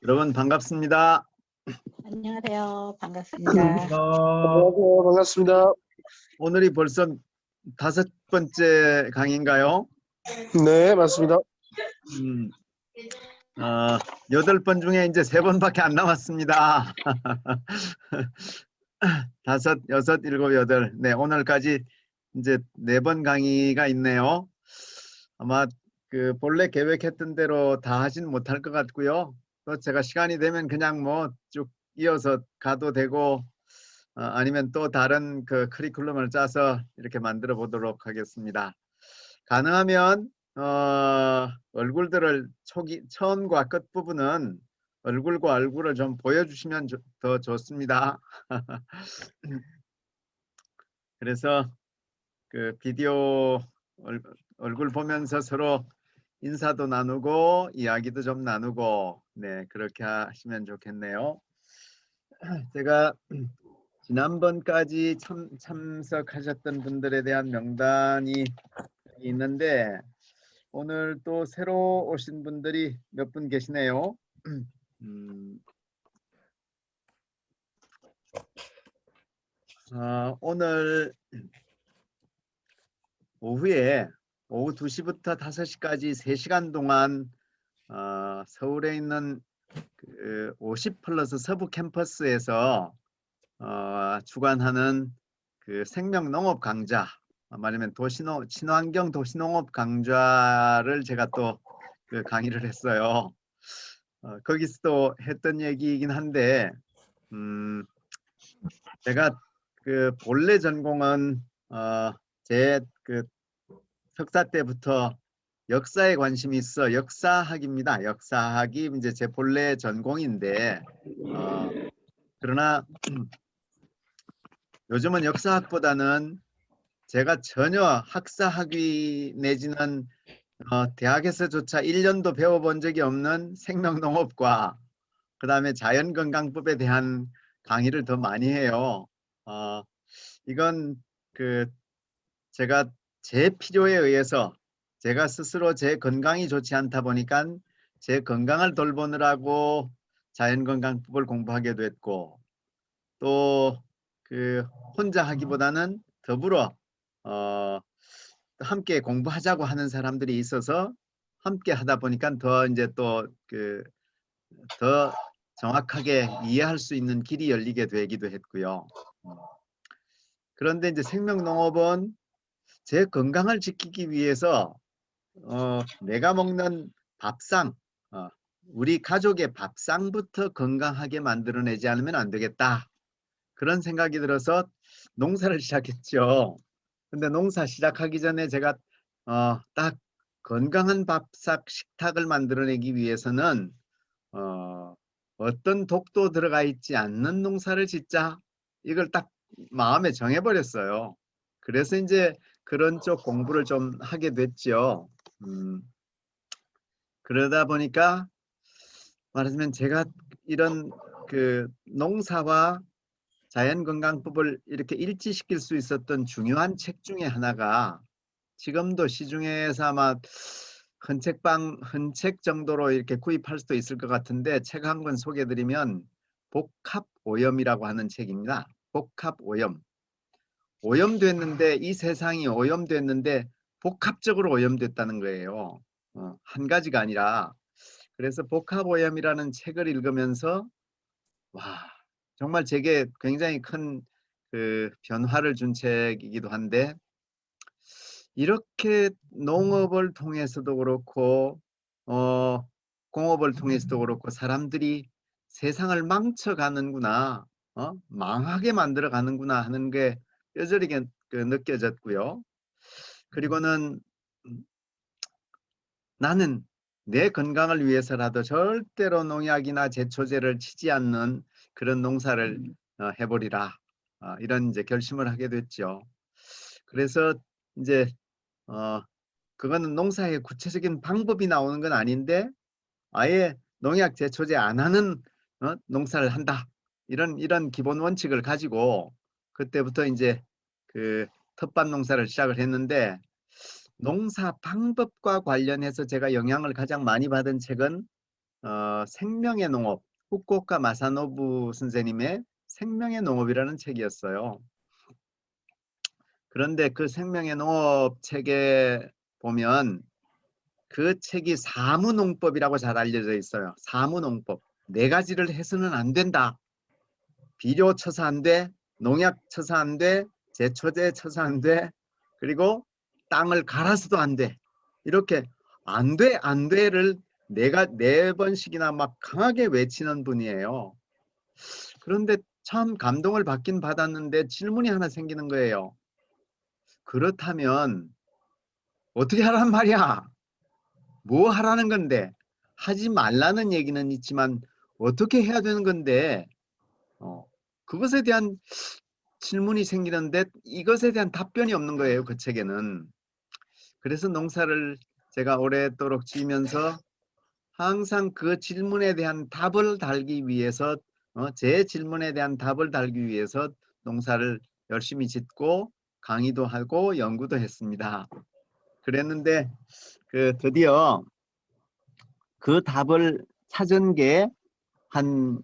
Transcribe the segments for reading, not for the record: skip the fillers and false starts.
여러분 반갑습니다. 안녕하세요. 반갑습니다. 안녕하세요. 반갑습니다. 오늘이 벌써 5번째 강의인가요? 네, 맞습니다. 8번 중에 이제 3번밖에 안 남았습니다. 5, 6, 7, 8. 네, 오늘까지 이제 4번 강의가 있네요. 아마 그 본래 계획했던 대로 다 하진 못할 것 같고요. 또 제가 시간이 되면 그냥 뭐 쭉 이어서 가도 되고, 아니면 또 다른 그 커리큘럼을 짜서 이렇게 만들어 보도록 하겠습니다. 가능하면 얼굴들을 처음과 끝 부분은 얼굴과 얼굴을 좀 보여주시면 더 좋습니다. 그래서 그 비디오 얼굴 보면서 서로 인사도 나누고 이야기도 좀 나누고, 네, 그렇게 하시면 좋겠네요. 제가 지난번까지 참석하셨던 분들에 대한 명단이 있는데 오늘 또 새로 오신 분들이 몇 분 계시네요. 오늘 오후에 오후 2시부터 5시까지 3시간 동안 서울에 있는 그 50+ 서부 캠퍼스에서 주관하는 그 생명농업 강좌, 말하면 친환경 도시농업 강좌를 제가 또 그 강의를 했어요. 거기서 또 했던 얘기이긴 한데, 제가 그 본래 전공은 제 그 석사 때부터 역사에 관심이 있어 역사학입니다. 역사학이 이제 제 본래 전공인데, 그러나 요즘은 역사학보다는 제가 전혀 학사학위 내지는 대학에서조차 1년도 배워본 적이 없는 생명농업과 그 다음에 자연건강법에 대한 강의를 더 많이 해요. 이건 그 제가 제 필요에 의해서 제가 스스로 제 건강이 좋지 않다 보니까 제 건강을 돌보느라고 자연건강법을 공부하게 됐고, 또 그 혼자 하기보다는 더불어 함께 공부하자고 하는 사람들이 있어서 함께 하다 보니까 더 이제 또 그 더 정확하게 이해할 수 있는 길이 열리게 되기도 했고요. 그런데 이제 생명농업은 제 건강을 지키기 위해서 내가 먹는 밥상, 우리 가족의 밥상부터 건강하게 만들어내지 않으면 안 되겠다. 그런 생각이 들어서 농사를 시작했죠. 근데 농사 시작하기 전에 제가 딱 건강한 식탁을 만들어내기 위해서는 어떤 독도 들어가 있지 않는 농사를 짓자, 이걸 딱 마음에 정해버렸어요. 그래서 이제 그런 쪽 공부를 좀 하게 됐죠. 그러다 보니까 말하자면 제가 이런 그 농사와 자연건강법을 이렇게 일치시킬 수 있었던 중요한 책 중에 하나가, 지금도 시중에서 아마 흔책 정도로 이렇게 구입할 수도 있을 것 같은데, 책 한 권 소개해드리면 복합오염이라고 하는 책입니다. 복합오염. 오염됐는데, 이 세상이 오염됐는데 복합적으로 오염됐다는 거예요. 한 가지가 아니라. 그래서 복합오염이라는 책을 읽으면서 와, 정말 제게 굉장히 큰 그 변화를 준 책이기도 한데, 이렇게 농업을 통해서도 그렇고 공업을 통해서도 그렇고 사람들이 세상을 망쳐가는구나, 망하게 만들어 가는구나 하는 게 뼈저리게 느껴졌고요. 그리고는 나는 내 건강을 위해서라도 절대로 농약이나 제초제를 치지 않는 그런 농사를 해보리라, 이런 이제 결심을 하게 됐죠. 그래서 이제 그거는 농사의 구체적인 방법이 나오는 건 아닌데, 아예 농약 제초제 안 하는 농사를 한다, 이런 기본 원칙을 가지고 그때부터 이제 그 텃밭 농사를 시작을 했는데, 농사 방법과 관련해서 제가 영향을 가장 많이 받은 책은 생명의 농업, 후쿠오카 마사노부 선생님의 생명의 농업이라는 책이었어요. 그런데 그 생명의 농업 책에 보면 그 책이 사무농법이라고 잘 알려져 있어요. 사무농법. 네 가지를 해서는 안 된다. 비료 쳐서 안 돼. 농약 쳐서 안 돼. 제초제 쳐서 안 돼. 그리고 땅을 갈아서도 안 돼. 이렇게 안 돼, 안 돼를 네 번씩이나 막 강하게 외치는 분이에요. 그런데 참 감동을 받긴 받았는데 질문이 하나 생기는 거예요. 그렇다면 어떻게 하란 말이야? 뭐 하라는 건데? 하지 말라는 얘기는 있지만 어떻게 해야 되는 건데? 그것에 대한 질문이 생기는데 이것에 대한 답변이 없는 거예요. 그 책에는. 그래서 농사를 제가 오랫도록 지으면서 항상 그 질문에 대한 답을 달기 위해서 제 질문에 대한 답을 달기 위해서 농사를 열심히 짓고 강의도 하고 연구도 했습니다. 그랬는데 드디어 그 답을 찾은 게 한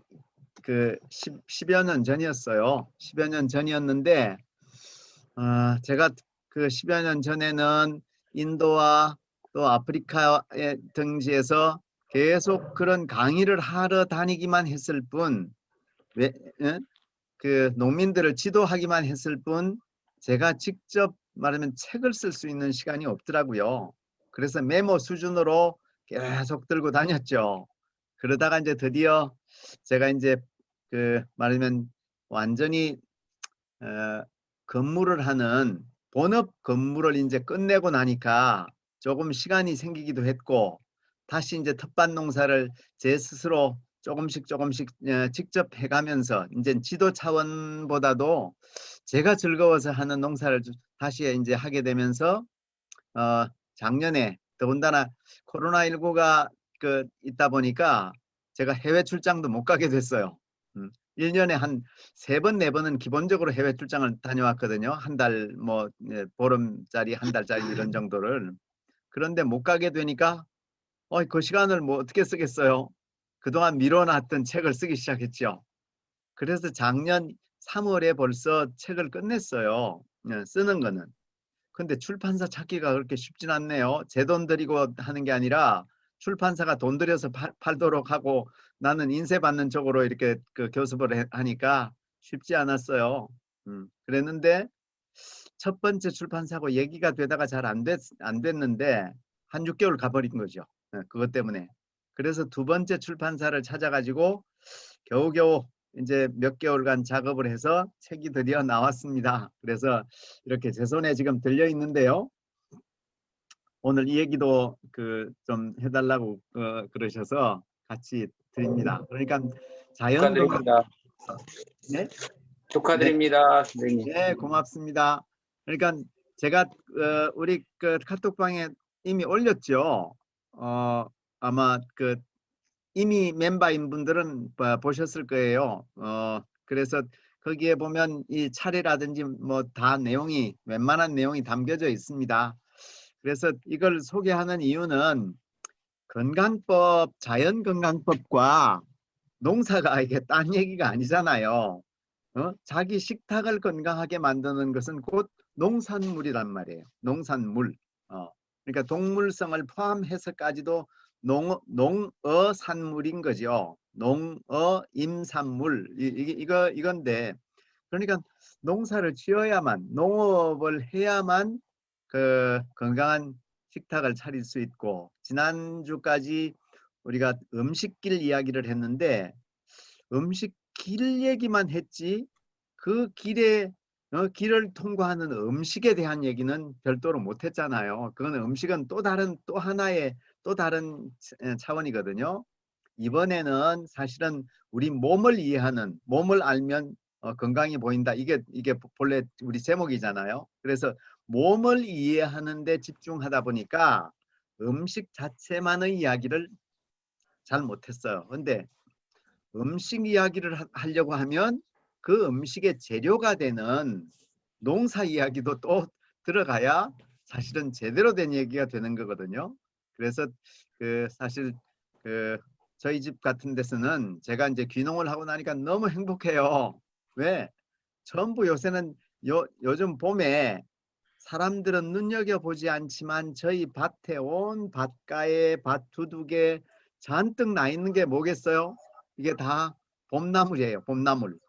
10여 년 전이었어요. 10여 년 전이었는데 제가 그 10여 년 전에는 인도와 또 아프리카의 등지에서 계속 그런 강의를 하러 다니기만 했을 뿐, 그 농민들을 지도하기만 했을 뿐, 제가 직접 말하면 책을 쓸 수 있는 시간이 없더라고요. 그래서 메모 수준으로 계속 들고 다녔죠. 그러다가 이제 드디어 제가 이제 말하면 완전히 근무를 하는 본업 근무를 이제 끝내고 나니까 조금 시간이 생기기도 했고 다시 이제 텃밭 농사를 제 스스로 조금씩 직접 해가면서 이제 지도 차원보다도 제가 즐거워서 하는 농사를 다시 이제 하게 되면서 작년에 더군다나 코로나19가 있다 보니까 제가 해외 출장도 못 가게 됐어요. 1년에 한 3번, 4번은 기본적으로 해외 출장을 다녀왔거든요. 한 달, 보름짜리, 한 달짜리 이런 정도를. 그런데 못 가게 되니까 그 시간을 뭐 어떻게 쓰겠어요? 그동안 미뤄놨던 책을 쓰기 시작했죠. 그래서 작년 3월에 벌써 책을 끝냈어요. 쓰는 거는. 근데 출판사 찾기가 그렇게 쉽진 않네요. 제 돈 들이고 하는 게 아니라 출판사가 돈 들여서 팔도록 하고 나는 인쇄 받는 쪽으로 이렇게 교습을 하니까 쉽지 않았어요. 그랬는데 첫 번째 출판사하고 얘기가 되다가 잘 안 됐는데 한 6개월 가버린 거죠. 그것 때문에. 그래서 두 번째 출판사를 찾아가지고 겨우겨우 이제 몇 개월간 작업을 해서 책이 드디어 나왔습니다. 그래서 이렇게 제 손에 지금 들려 있는데요. 오늘 이 얘기도 좀 해달라고 그러셔서 같이 드립니다. 그러니까 자연동화. 축하드립니다. 네? 축하드립니다, 선생님. 네, 고맙습니다. 그러니까 제가 우리 카톡방에 이미 올렸죠. 아마 이미 멤버인 분들은 보셨을 거예요. 그래서 거기에 보면 이 차례라든지 뭐 다 내용이 웬만한 내용이 담겨져 있습니다. 그래서 이걸 소개하는 이유는 건강법, 자연건강법과 농사가 이게 딴 얘기가 아니잖아요. 자기 식탁을 건강하게 만드는 것은 곧 농산물이란 말이에요. 농산물. 그러니까 동물성을 포함해서까지도 농어산물인 거죠. 농어임산물 이건데 그러니까 농사를 지어야만 농업을 해야만 건강한 식탁을 차릴 수 있고 지난주까지 우리가 음식길 이야기를 했는데 음식길 얘기만 했지 그 길을 통과하는 음식에 대한 얘기는 별도로 못했잖아요. 그건 음식은 또 하나의 또 다른 차원이거든요. 이번에는 사실은 우리 몸을 이해하는 몸을 알면 건강이 보인다. 이게 본래 우리 제목이잖아요. 그래서 몸을 이해하는 데 집중하다 보니까 음식 자체만의 이야기를 잘 못했어요. 근데 음식 이야기를 하려고 하면 그 음식의 재료가 되는 농사 이야기도 또 들어가야 사실은 제대로 된 얘기가 되는 거거든요. 그래서 사실 저희 집 같은 데서는 제가 이제 귀농을 하고 나니까 너무 행복해요. 왜? 전부 요새는 요즘 봄에 사람들은 눈여겨보지 않지만 저희 밭에 온 밭가에 밭 두둑에 잔뜩 나 있는 게 뭐겠어요? 이게 다 봄나물이에요. 봄나물.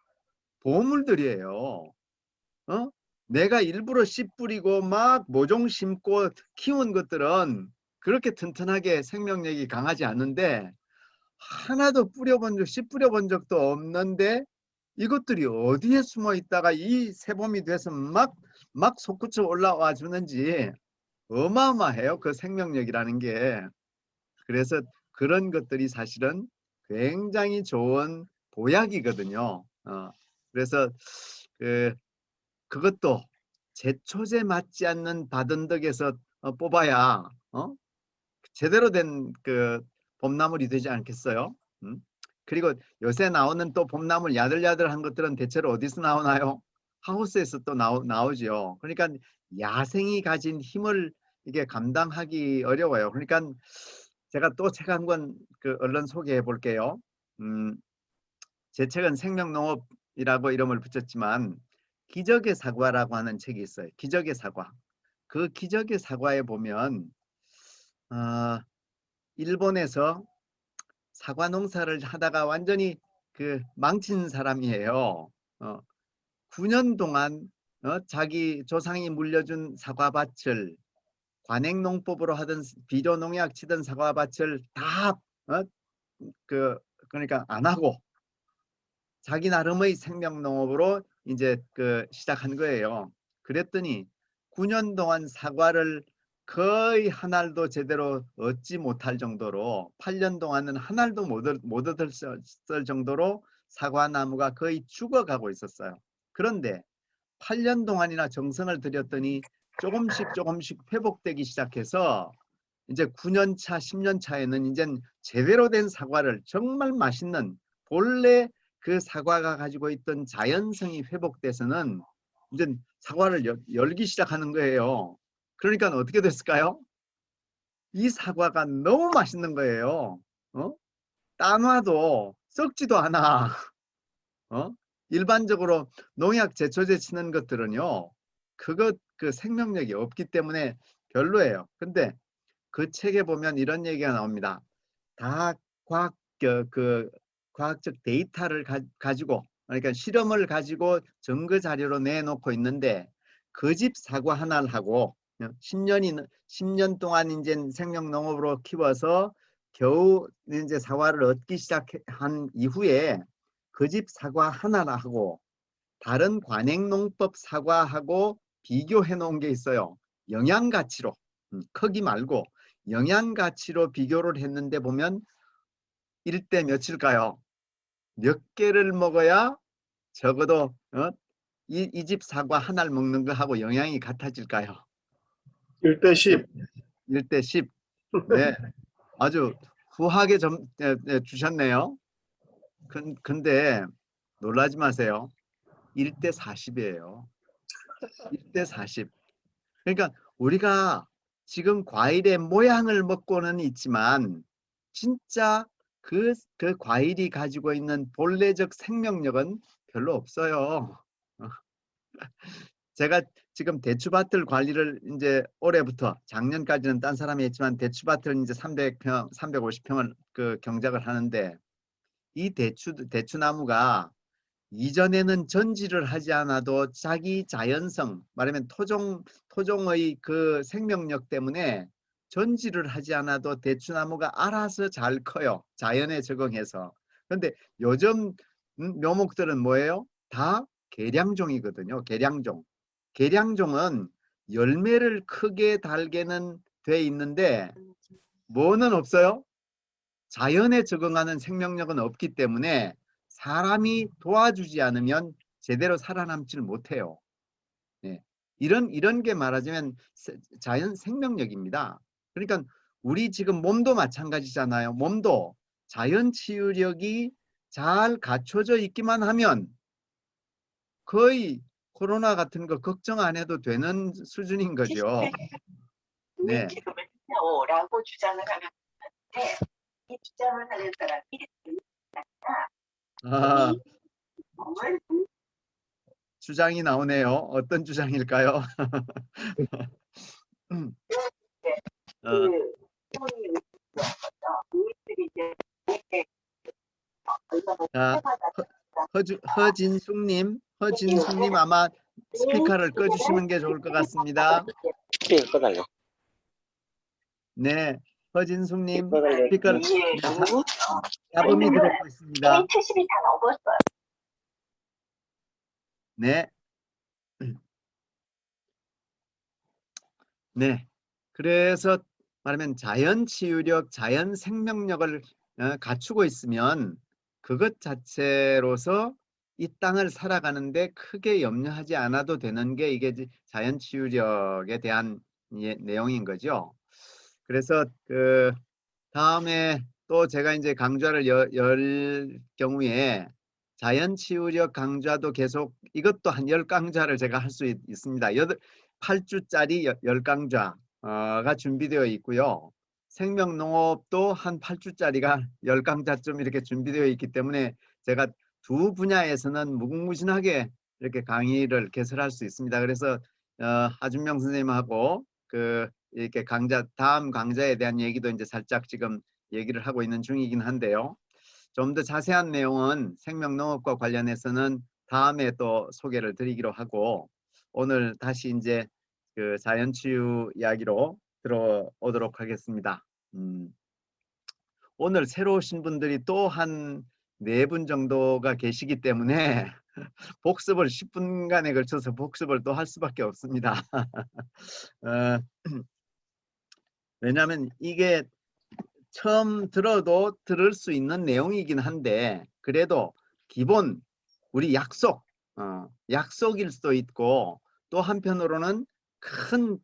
보물들이에요. 어? 내가 일부러 씨 뿌리고 막 모종 심고 키운 것들은 그렇게 튼튼하게 생명력이 강하지 않은데 하나도 씨 뿌려본 적도 없는데 이것들이 어디에 숨어 있다가 이 새봄이 돼서 막 솟구쳐 올라와 주는지 어마어마해요. 그 생명력이라는 게. 그래서 그런 것들이 사실은 굉장히 좋은 보약이거든요. 그래서 그것도 제초제 맞지 않는 바든덕에서 뽑아야 제대로 된 그 봄나물이 되지 않겠어요? 그리고 요새 나오는 또 봄나물 야들야들한 것들은 대체로 어디서 나오나요? 하우스에서 또 나오죠. 그러니까 야생이 가진 힘을 이게 감당하기 어려워요. 그러니까 제가 또 책 한 권 얼른 소개해 볼게요. 제 책은 생명농업이라고 이름을 붙였지만 기적의 사과라고 하는 책이 있어요. 기적의 사과. 그 기적의 사과에 보면 일본에서 사과 농사를 하다가 완전히 망친 사람이에요. 9년 동안 자기 조상이 물려준 사과밭을 관행농법으로 하던 비료 농약 치던 사과밭을 다 그러니까 안 하고 자기 나름의 생명농업으로 이제 시작한 거예요. 그랬더니 9년 동안 사과를 거의 한 알도 제대로 얻지 못할 정도로 8년 동안은 한 알도 못 얻을 정도로 사과나무가 거의 죽어가고 있었어요. 그런데 8년 동안이나 정성을 들였더니 조금씩 회복되기 시작해서 이제 9년 차, 10년 차에는 이제 제대로 된 사과를 정말 맛있는 본래 그 사과가 가지고 있던 자연성이 회복돼서는 이제 사과를 열기 시작하는 거예요. 그러니까 어떻게 됐을까요? 이 사과가 너무 맛있는 거예요. 따놔도 썩지도 않아. 일반적으로 농약 제초제 치는 것들은요. 그 생명력이 없기 때문에 별로예요. 근데 그 책에 보면 이런 얘기가 나옵니다. 다 과학적 데이터를 가지고 그러니까 실험을 가지고 증거 자료로 내놓고 있는데 그 집 사과 하나를 하고 10년 동안 이제 생명 농업으로 키워서 겨우 이제 사과를 얻기 시작한 이후에 그 집 사과 하나를 하고 다른 관행농법 사과하고 비교해 놓은 게 있어요. 영양 가치로 크기 말고 영양 가치로 비교를 했는데 보면 1대 몇일까요? 몇 개를 먹어야 적어도 이 집 사과 하나를 먹는 거하고 영양이 같아질까요? 1대 10. 1대 10. 네, 아주 후하게 주셨네요. 근데 놀라지 마세요. 1대 40이에요. 1대 40. 그러니까 우리가 지금 과일의 모양을 먹고는 있지만 진짜 그 과일이 가지고 있는 본래적 생명력은 별로 없어요. 제가 지금 대추밭을 관리를 이제 올해부터 작년까지는 딴 사람이 했지만 대추밭을 이제 300평, 350평을 경작을 하는데 이 대추나무가 이전에는 전지를 하지 않아도 자기 자연성, 말하면 토종의 그 생명력 때문에 전지를 하지 않아도 대추나무가 알아서 잘 커요. 자연에 적응해서. 그런데 요즘 묘목들은 뭐예요? 다 계량종이거든요. 계량종. 계량종은 열매를 크게 달게는 돼 있는데 뭐는 없어요? 자연에 적응하는 생명력은 없기 때문에 사람이 도와주지 않으면 제대로 살아남지를 못해요. 네. 이런 게 말하자면 자연 생명력입니다. 그러니까 우리 지금 몸도 마찬가지잖아요. 몸도 자연 치유력이 잘 갖춰져 있기만 하면 거의 코로나 같은 거 걱정 안 해도 되는 수준인 거죠. 네. 라고 주장을 하는데 이렇게 주장을 하는 사람이 아, 주장이 나오네요. 어떤 주장일까요? 어, 자, 허진숙님 아마 스피커를 꺼주시는 게 좋을 것 같습니다. 스피커 꺼달래. 네, 허진숙님 꺼달래. 스피커를 잡음이 들어오고 있습니다. 70이 다 넘었어요. 네. 네. 그래서 말하면 자연 치유력, 자연 생명력을 갖추고 있으면 그것 자체로서 이 땅을 살아가는데 크게 염려하지 않아도 되는 게 이게 자연 치유력에 대한 내용인 거죠. 그래서 그 다음에 또 제가 이제 강좌를 열 경우에 자연 치유력 강좌도 계속 이것도 한 10강좌를 제가 할 수 있습니다. 8주짜리 10강좌가 준비되어 있고요. 생명농업도 한 8주짜리가 10강좌쯤 이렇게 준비되어 있기 때문에 제가 두 분야에서는 무궁무진하게 이렇게 강의를 개설할 수 있습니다. 그래서 하준명 선생님하고 이렇게 다음 강좌에 대한 얘기도 이제 살짝 지금 얘기를 하고 있는 중이긴 한데요. 좀 더 자세한 내용은 생명농업과 관련해서는 다음에 또 소개를 드리기로 하고 오늘 다시 이제 그 자연치유 이야기로 들어오도록 하겠습니다. 오늘 새로 오신 분들이 또 한 4분 정도가 계시기 때문에 복습을 10분간에 걸쳐서 복습을 또 할 수밖에 없습니다. 왜냐하면 이게 처음 들어도 들을 수 있는 내용이긴 한데 그래도 기본 우리 약속일 수도 있고 또 한편으로는 큰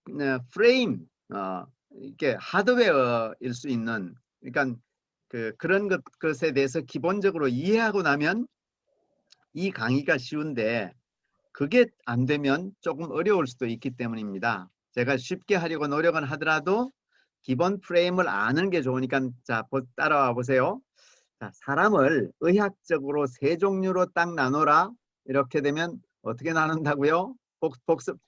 프레임 이게 하드웨어일 수 있는 그러니까 그런 것에 대해서 기본적으로 이해하고 나면 이 강의가 쉬운데 그게 안 되면 조금 어려울 수도 있기 때문입니다. 제가 쉽게 하려고 노력은 하더라도 기본 프레임을 아는 게 좋으니까 자 따라와 보세요. 자, 사람을 의학적으로 3종류로 딱 나눠라. 이렇게 되면 어떻게 나눈다고요? 복습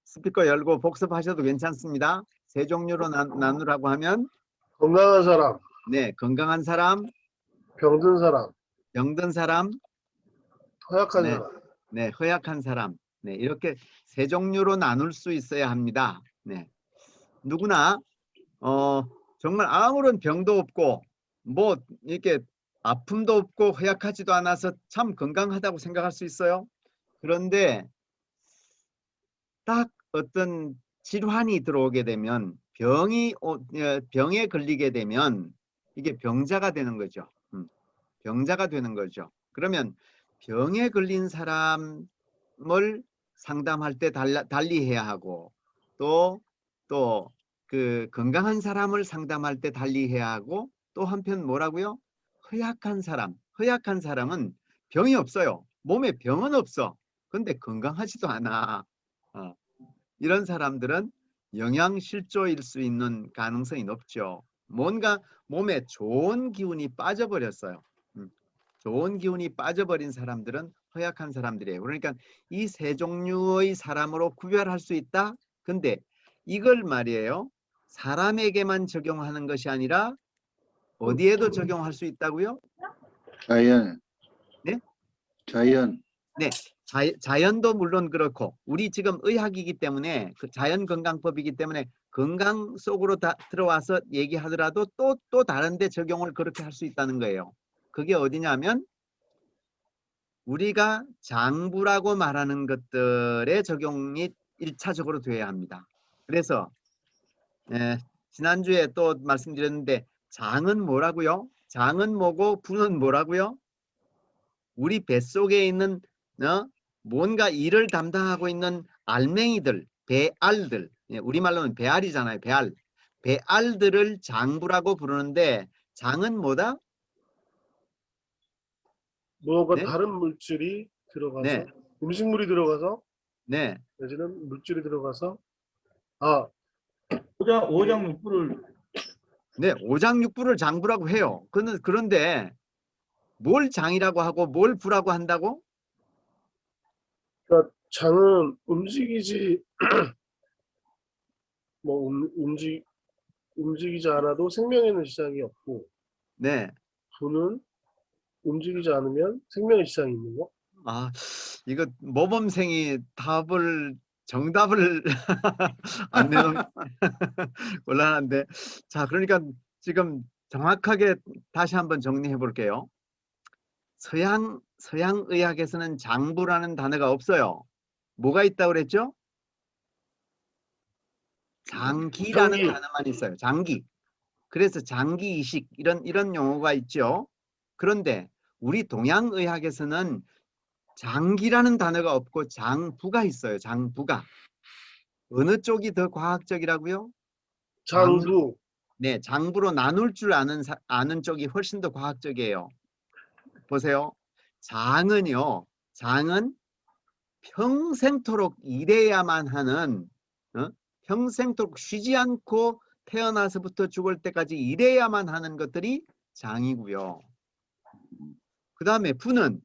스피커 열고 복습하셔도 괜찮습니다. 3종류로 나누라고 하면 건강한 사람, 네, 건강한 사람, 병든 사람, 병든 사람, 허약한 네, 사람. 네, 허약한 사람. 네, 이렇게 3종류로 나눌 수 있어야 합니다. 네. 누구나 정말 아무런 병도 없고 뭐 이렇게 아픔도 없고 허약하지도 않아서 참 건강하다고 생각할 수 있어요. 그런데 딱 어떤 질환이 들어오게 되면 병에 걸리게 되면 이게 병자가 되는 거죠. 병자가 되는 거죠. 그러면 병에 걸린 사람을 상담할 때 달리 해야 하고 또 그 건강한 사람을 상담할 때 달리 해야 하고 또 한편 뭐라고요? 허약한 사람은 병이 없어요. 몸에 병은 없어. 근데 건강하지도 않아. 이런 사람들은 영양실조일 수 있는 가능성이 높죠. 뭔가 몸에 좋은 기운이 빠져버렸어요. 좋은 기운이 빠져버린 사람들은 허약한 사람들이에요. 그러니까 이 3종류의 사람으로 구별할 수 있다. 근데 이걸 말이에요. 사람에게만 적용하는 것이 아니라 어디에도 적용할 수 있다고요? 자연. 네? 자연. 네. 자연도 물론 그렇고 우리 지금 의학이기 때문에 그 자연건강법이기 때문에 건강 속으로 들어와서 얘기하더라도 또 다른 데 적용을 그렇게 할 수 있다는 거예요. 그게 어디냐면 우리가 장부라고 말하는 것들의 적용이 1차적으로 돼야 합니다. 그래서 지난주에 또 말씀드렸는데 장은 뭐라고요? 장은 뭐고 부는 뭐라고요? 우리 뱃속에 있는 뭔가 일을 담당하고 있는 알맹이들, 배알들, 우리말로는 배알이잖아요. 배알들을 장부라고 부르는데 장은 뭐다? 무언가 네? 다른 물질이 들어가서 네. 음식물이 들어가서 네. 내지는 물질이 들어가서 오장 육부를 네, 오장육부를 장부라고 해요. 그런데 뭘 장이라고 하고 뭘 부라고 한다고? 그러니까 장은 움직이지 뭐 움직이지 않아도 생명에는 지장이 없고 네. 부는 움직이지 않으면 생명의 지장이 있는 거? 아, 이거 모범생이 정답을 안 내놓으면 곤란한데. 자, 그러니까 지금 정확하게 다시 한번 정리해 볼게요. 서양 의학에서는 장부라는 단어가 없어요. 뭐가 있다고 그랬죠? 장기라는 장기. 단어만 있어요. 장기. 그래서 장기 이식 이런 용어가 있죠. 그런데 우리 동양 의학에서는 장기라는 단어가 없고 장부가 있어요. 장부가. 어느 쪽이 더 과학적이라고요? 장부. 네, 장부로 나눌 줄 아는 쪽이 훨씬 더 과학적이에요. 보세요. 장은요. 장은 평생토록 일해야만 하는, 평생토록 쉬지 않고 태어나서부터 죽을 때까지 일해야만 하는 것들이 장이고요. 그 다음에 부는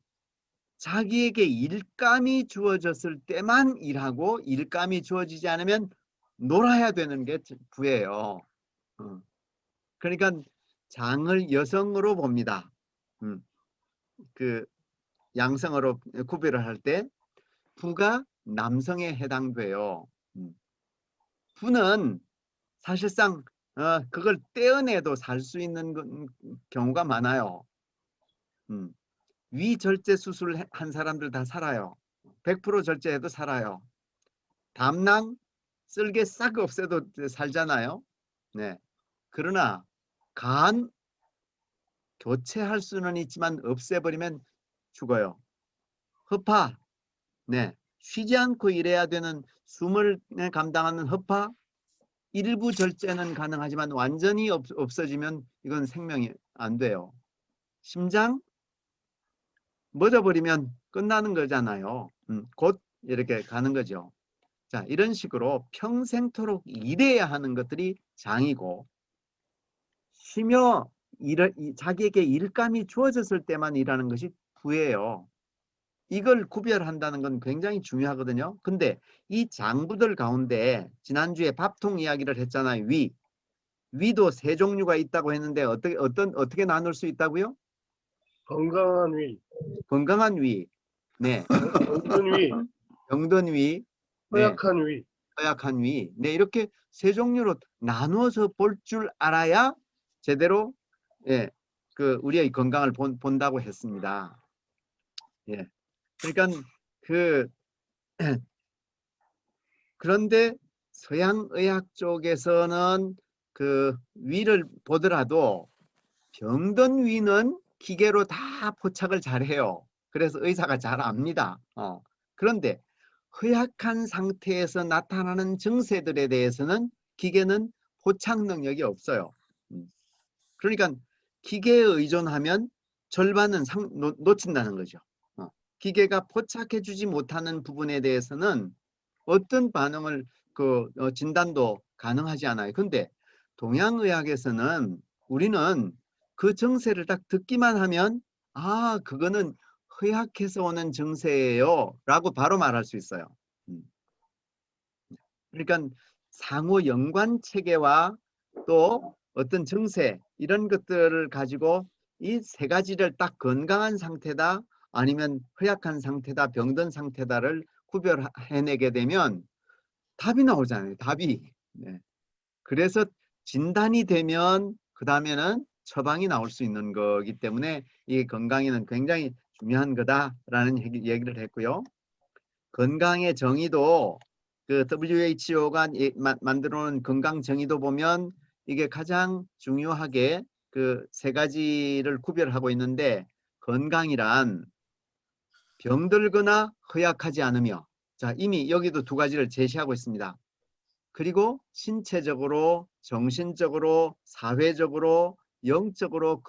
자기에게 일감이 주어졌을 때만 일하고 일감이 주어지지 않으면 놀아야 되는 게 부예요. 그러니까 장을 여성으로 봅니다. 그 양성어로 구별을 할 때 부가 남성에 해당돼요. 부는 사실상 그걸 떼어내도 살 수 있는 경우가 많아요. 위절제 수술 한 사람들 다 살아요. 100% 절제해도 살아요. 담낭 쓸개 싹 없애도 살잖아요. 네. 그러나 간 교체할 수는 있지만 없애버리면 죽어요. 허파, 네, 쉬지 않고 일해야 되는 숨을 감당하는 허파, 일부 절제는 가능하지만 완전히 없어지면 이건 생명이 안 돼요. 심장 멎어버리면 끝나는 거잖아요. 곧 이렇게 가는 거죠. 자, 이런 식으로 평생토록 일해야 하는 것들이 장이고, 쉬며 자기에게 일감이 주어졌을 때만 일하는 것이 부예요. 이걸 구별한다는 건 굉장히 중요하거든요. 근데 이 장부들 가운데 지난주에 밥통 이야기를 했잖아요. 위도 세 종류가 있다고 했는데 어떻게 나눌 수 있다고요? 건강한 위. 건강한 위, 네, 병든 위. 병든 위, 네, 허약한 위. 허약한 위, 네, 이렇게 세 종류로 나누어서 볼 줄 알아야 제대로, 예, 그 우리의 건강을 본다고 했습니다. 예, 그러니까 그런데 서양 의학 쪽에서는 그 위를 보더라도 병든 위는 기계로 다 포착을 잘해요. 그래서 의사가 잘 압니다. 그런데 허약한 상태에서 나타나는 증세들에 대해서는 기계는 포착 능력이 없어요. 그러니까 기계에 의존하면 절반은 놓친다는 거죠. 기계가 포착해주지 못하는 부분에 대해서는 어떤 반응을 진단도 가능하지 않아요. 근데 동양의학에서는 우리는 그 증세를 딱 듣기만 하면 그거는 허약해서 오는 증세예요 라고 바로 말할 수 있어요. 그러니까 상호 연관 체계와 또 어떤 증세 이런 것들을 가지고 이 세 가지를 딱 건강한 상태다 아니면 허약한 상태다 병든 상태다를 구별해내게 되면 답이 나오잖아요. 답이. 네. 그래서 진단이 되면 그 다음에는 처방이 나올 수 있는 거기 때문에 이게 건강에는 굉장히 중요한 거다라는 얘기를 했고요. 건강의 정의도 그 WHO가 만들어 놓은 건강 정의도 보면 이게 가장 중요하게 그 세 가지를 구별하고 있는데, 건강이란 병들거나 허약하지 않으며, 자, 이미 여기도 두 가지를 제시하고 있습니다. 그리고 신체적으로, 정신적으로, 사회적으로, 영적으로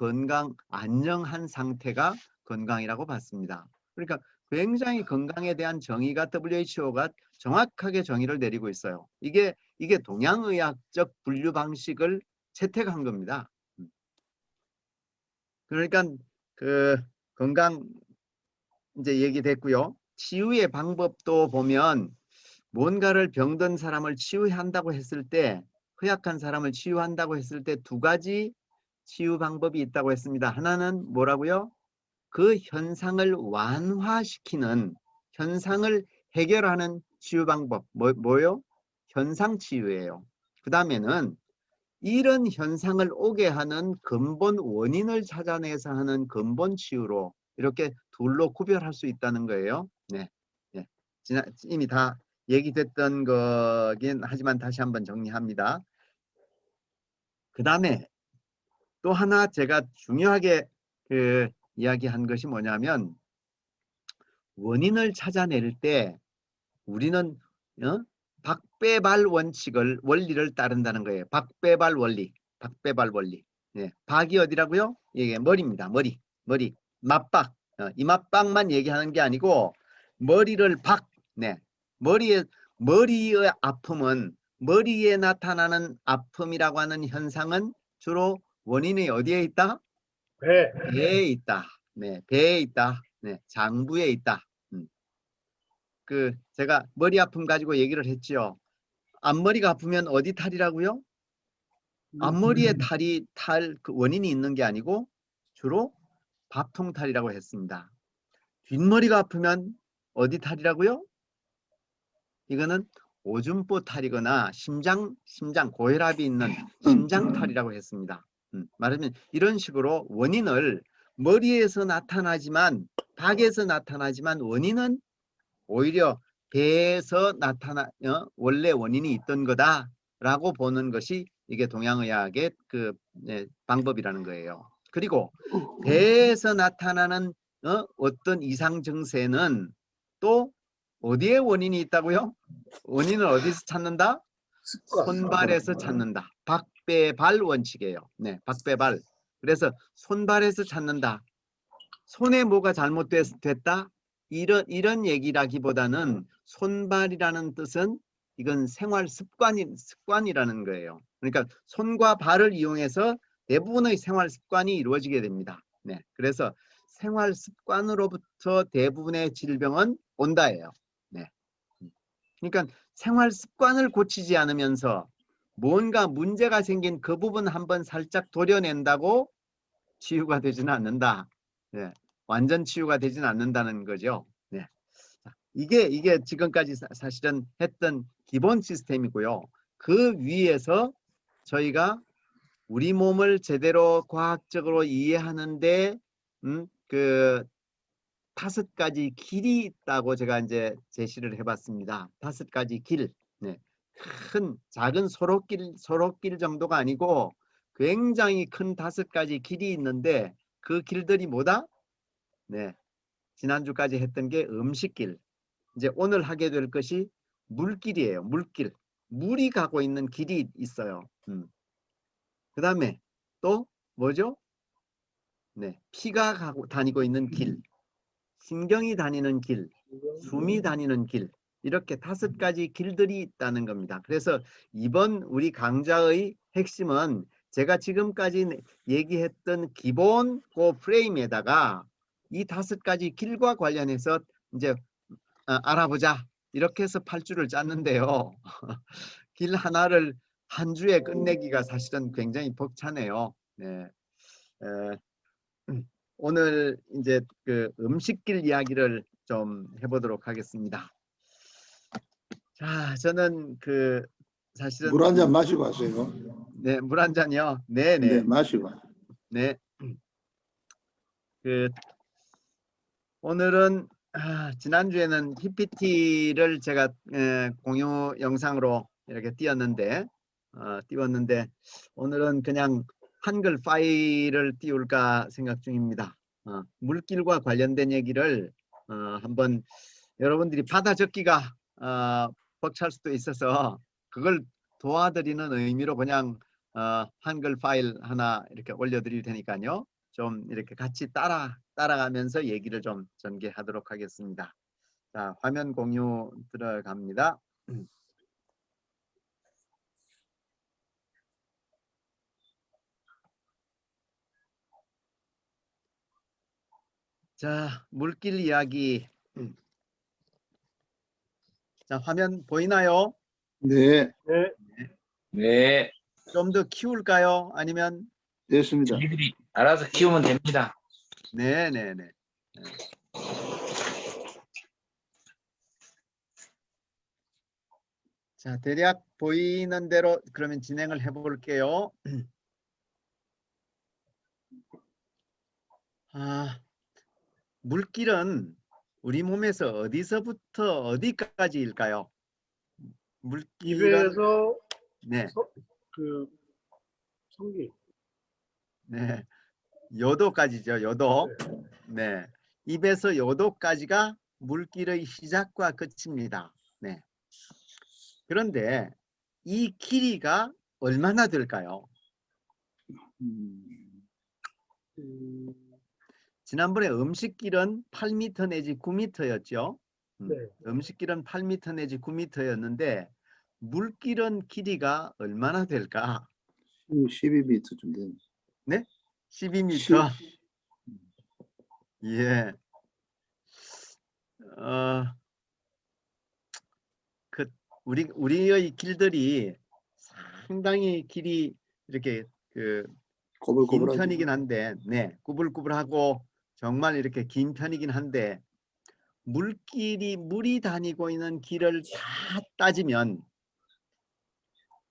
안녕한 상태가 건강이라고 봤습니다. 그러니까 굉장히 건강에 대한 정의가 WHO가 정확하게 정의를 내리고 있어요. 이게 동양의학적 분류 방식을 채택한 겁니다. 그러니까 그 건강 이제 얘기됐고요. 치유의 방법도 보면 뭔가를 병든 사람을 치유한다고 했을 때, 허약한 사람을 치유한다고 했을 때 두 가지 치유 방법이 있다고 했습니다. 하나는 뭐라고요? 그 현상을 완화시키는, 현상을 해결하는 치유 방법. 뭐요? 현상 치유예요. 그 다음에는 이런 현상을 오게 하는 근본 원인을 찾아내서 하는 근본 치유로 이렇게 둘로 구별할 수 있다는 거예요. 네. 네. 이미 다 얘기됐던 거긴 하지만 다시 한번 정리합니다. 그 다음에 또 하나 제가 중요하게 이야기한 것이 뭐냐면, 원인을 찾아낼 때 우리는 박배발 원리를 따른다는 거예요. 박배발 원리. 박배발 원리. 예, 박이 어디라고요? 이게 머리입니다. 머리. 맞박. 이맛박만 얘기하는 게 아니고 머리를 박. 네. 머리의 아픔은, 머리에 나타나는 아픔이라고 하는 현상은 주로 원인이 어디에 있다? 배. 배에 있다. 네, 배에 있다. 네, 장부에 있다. 제가 머리 아픔 가지고 얘기를 했죠. 앞머리가 아프면 어디 탈이라고요? 앞머리에 그 원인이 있는 게 아니고 주로 밥통탈이라고 했습니다. 뒷머리가 아프면 어디 탈이라고요? 이거는 오줌보 탈이거나 심장 고혈압이 있는 심장탈이라고 했습니다. 말하면 이런 식으로 원인을 머리에서 나타나지만, 박에서 나타나지만 원인은 오히려 배에서 원래 원인이 있던 거다라고 보는 것이 이게 동양의학의 방법이라는 거예요. 그리고 배에서 나타나는 어떤 이상 증세는 또 어디에 원인이 있다고요? 원인을 어디서 찾는다? 습관. 손발에서 찾는다. 박배발 원칙이에요. 네, 박배발. 그래서 손발에서 찾는다. 손에 뭐가 잘못됐다? 이런 얘기라기보다는 손발이라는 뜻은 이건 생활 습관이라는 거예요. 그러니까 손과 발을 이용해서 대부분의 생활 습관이 이루어지게 됩니다. 네, 그래서 생활 습관으로부터 대부분의 질병은 온다예요. 네. 그러니까 생활 습관을 고치지 않으면서 뭔가 문제가 생긴 그 부분 한번 살짝 도려낸다고 치유가 되지는 않는다. 네. 완전 치유가 되지는 않는다는 거죠. 네. 이게 지금까지 사실은 했던 기본 시스템이고요. 그 위에서 저희가 우리 몸을 제대로 과학적으로 이해하는데 그 5가지 길이 있다고 제가 이제 제시를 해봤습니다. 5가지 길. 네. 작은 소록길 정도가 아니고 굉장히 큰 5가지 길이 있는데 그 길들이 뭐다? 네. 지난주까지 했던 게 음식길. 이제 오늘 하게 될 것이 물길이에요. 물길. 물이 가고 있는 길이 있어요. 그 다음에 또 뭐죠? 네. 피가 다니고 있는 길. 신경이 다니는 길. 숨이 다니는 길. 이렇게 5가지 길들이 있다는 겁니다. 그래서 이번 우리 강좌의 핵심은 제가 지금까지 얘기했던 기본 그 프레임에다가 이 5가지 길과 관련해서 이제 알아보자. 이렇게 해서 8주를 짰는데요. 길 하나를 한 주에 끝내기가 사실은 굉장히 벅차네요. 네. 오늘 이제 그 음식길 이야기를 좀 해보도록 하겠습니다. 자, 저는 사실은 물 한 잔 마시고 하세요. 네, 물 한 잔이요. 네, 네, 네. 마시고. 네. 오늘은 지난주에는 PPT를 제가 공유 영상으로 이렇게 띄웠는데 오늘은 그냥 한글 파일을 띄울까 생각 중입니다. 물길과 관련된 얘기를 한번 여러분들이 받아 적기가 벅찰 수도 있어서 그걸 도와드리는 의미로 그냥 한글 파일 하나 이렇게 올려드릴 테니까요. 좀 이렇게 같이 따라가면서 얘기를 좀 전개하도록 하겠습니다. 자, 화면 공유 들어갑니다. 자, 물길 이야기. 자, 화면 보이나요? 네, 네. 네, 좀 더 키울까요? 아니면 됐습니다. 저희들이 알아서 키우면 됩니다. 네네네. 자, 대략 보이는 대로 그러면 진행을 해볼게요. 물길은 우리 몸에서 어디서부터 어디까지일까요? 물길은 입에서 네, 그 성기. 네, 요도까지죠. 요도. 네, 입에서 요도까지가 물길의 시작과 끝입니다. 네. 그런데 이 길이가 얼마나 될까요? 음, 지난번에 음식길은 8m 내지 9m였죠. 네. 음식길은 8m 내지 9m였는데 물길은 길이가 얼마나 될까? 12m 좀 되네. 네? 12m. 예. 우리의 길들이 상당히 길이 이렇게 긴 꼬불꼬불하죠. 편이긴 한데, 네, 구불구불하고 정말 이렇게 긴 편이긴 한데, 물이 다니고 있는 길을 다 따지면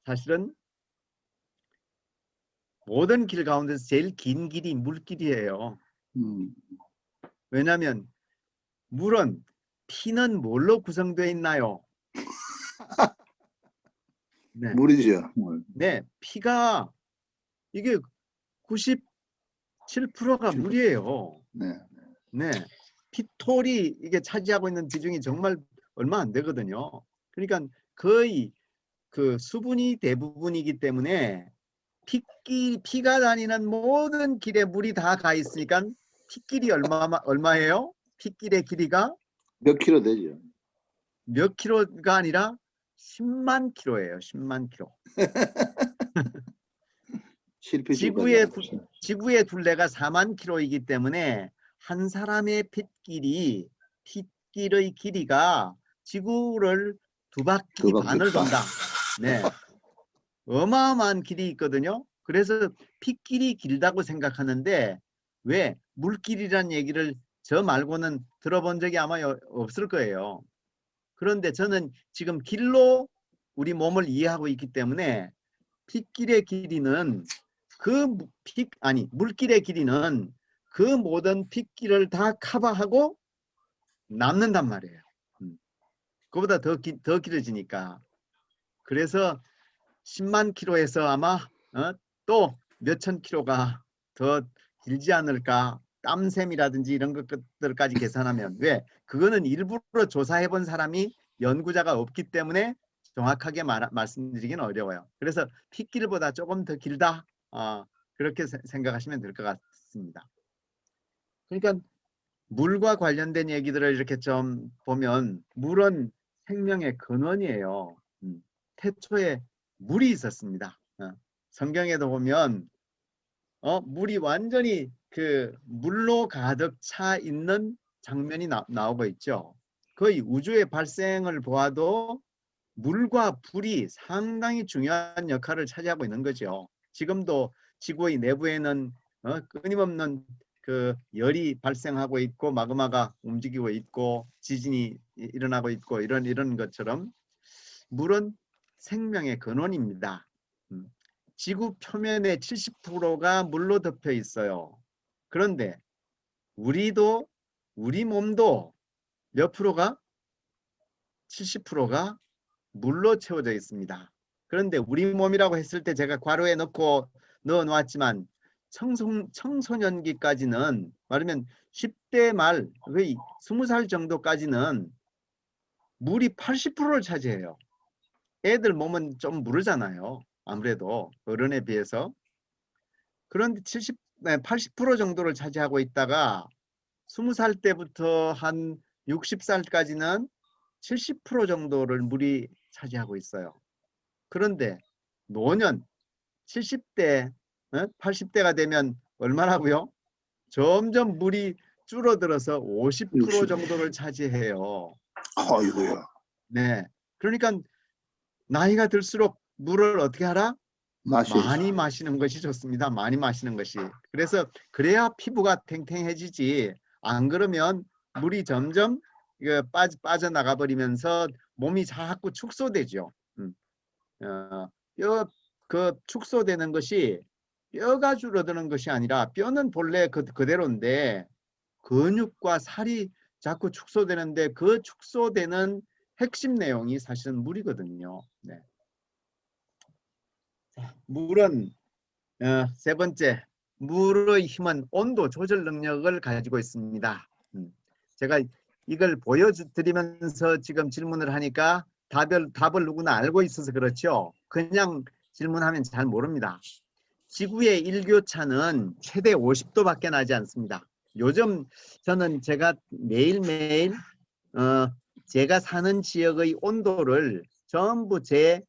사실은 모든 길 가운데서 제일 긴 길이 물길이에요. 왜냐하면 물은 피는 뭘로 구성되어 있나요? 네, 물이죠. 물. 네, 피가 이게 97%가 물이에요. 네. 네, 피톨이 이게 차지하고 있는 비중이 정말 얼마 안 되거든요. 그러니까 거의 그 수분이 대부분이기 때문에 피가 다니는 모든 길에 물이 다 가 있으니까 피길이 얼마예요? 피길의 길이가 몇 킬로 되죠? 몇 킬로가 아니라 10만 킬로예요. 10만 킬로. 지구의 둘레가 4만 킬로이기 때문에 한 사람의 핏길의 길이가 지구를 두 바퀴 반을 돈다. 네, 어마어마한 길이 있거든요. 그래서 핏길이 길다고 생각하는데 왜 물길이란 얘기를 저 말고는 들어본 적이 아마 없을 거예요. 그런데 저는 지금 길로 우리 몸을 이해하고 있기 때문에 핏길의 길이는 물길의 길이는 그 모든 핏길을 다 커버하고 남는단 말이에요. 그보다 더 길어지니까. 그래서 10만 킬로에서 아마 또 몇천 킬로가 더 길지 않을까. 땀샘이라든지 이런 것들까지 계산하면. 왜? 그거는 일부러 조사해 본 사람이 연구자가 없기 때문에 정확하게 말씀드리기는 어려워요. 그래서 핏길보다 조금 더 길다. 그렇게 생각하시면 될 것 같습니다. 그러니까 물과 관련된 얘기들을 이렇게 좀 보면 물은 생명의 근원이에요. 태초에 물이 있었습니다. 성경에도 보면 물이 완전히 그 물로 가득 차 있는 장면이 나오고 있죠. 거의 우주의 발생을 보아도 물과 불이 상당히 중요한 역할을 차지하고 있는 거죠. 지금도 지구의 내부에는 끊임없는 그 열이 발생하고 있고 마그마가 움직이고 있고 지진이 일어나고 있고 이런 것처럼 물은 생명의 근원입니다. 지구 표면의 70%가 물로 덮여 있어요. 그런데 우리 몸도 몇 프로가? 70%가 물로 채워져 있습니다. 그런데 우리 몸이라고 했을 때 제가 괄호에 넣어 놓았지만 청소년기까지는 말하면 10대 말 거의 20살 정도까지는 물이 80%를 차지해요. 애들 몸은 좀 무르잖아요. 아무래도 어른에 비해서. 그런데 80% 정도를 차지하고 있다가 20살 때부터 한 60살까지는 70% 정도를 물이 차지하고 있어요. 그런데 노년 70대, 80대가 되면 얼마라고요? 점점 물이 줄어들어서 50% 60. 정도를 차지해요. 아이고야. 네. 그러니까 나이가 들수록 물을 어떻게 하라? 마셔야지. 많이 마시는 것이 좋습니다. 많이 마시는 것이. 그래서 그래야 피부가 탱탱해지지. 안 그러면 물이 점점 이거 빠져나가 버리면서 몸이 자꾸 축소되죠. 그 축소되는 것이 뼈가 줄어드는 것이 아니라 뼈는 본래 그대로인데 근육과 살이 자꾸 축소되는데 그 축소되는 핵심 내용이 사실은 물이거든요. 네. 자, 물은 세 번째, 물의 힘은 온도 조절 능력을 가지고 있습니다. 제가 이걸 보여드리면서 지금 질문을 하니까 답을 누구나 알고 있어서 그렇죠. 그냥 질문하면 잘 모릅니다. 지구의 일교차는 최대 50도밖에 나지 않습니다. 요즘 저는 제가 매일매일 제가 사는 지역의 온도를 전부 제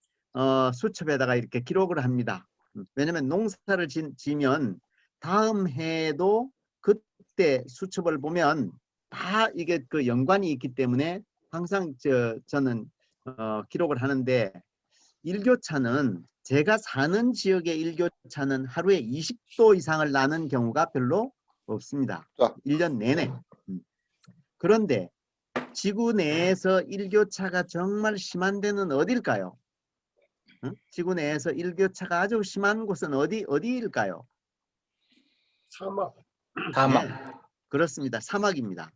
수첩에다가 이렇게 기록을 합니다. 왜냐하면 농사를 지면 다음 해에도 그때 수첩을 보면 다 이게 그 연관이 있기 때문에 항상 저는 기록을 하는데 일교차는 제가 사는 지역의 일교차는 하루에 20도 이상을 나는 경우가 별로 없습니다. 1년 내내. 그런데 지구 내에서 일교차가 정말 심한 데는 어딜까요? 지구 내에서 일교차가 아주 심한 곳은 어디일까요? 사막. 사막. 네, 그렇습니다. 사막입니다.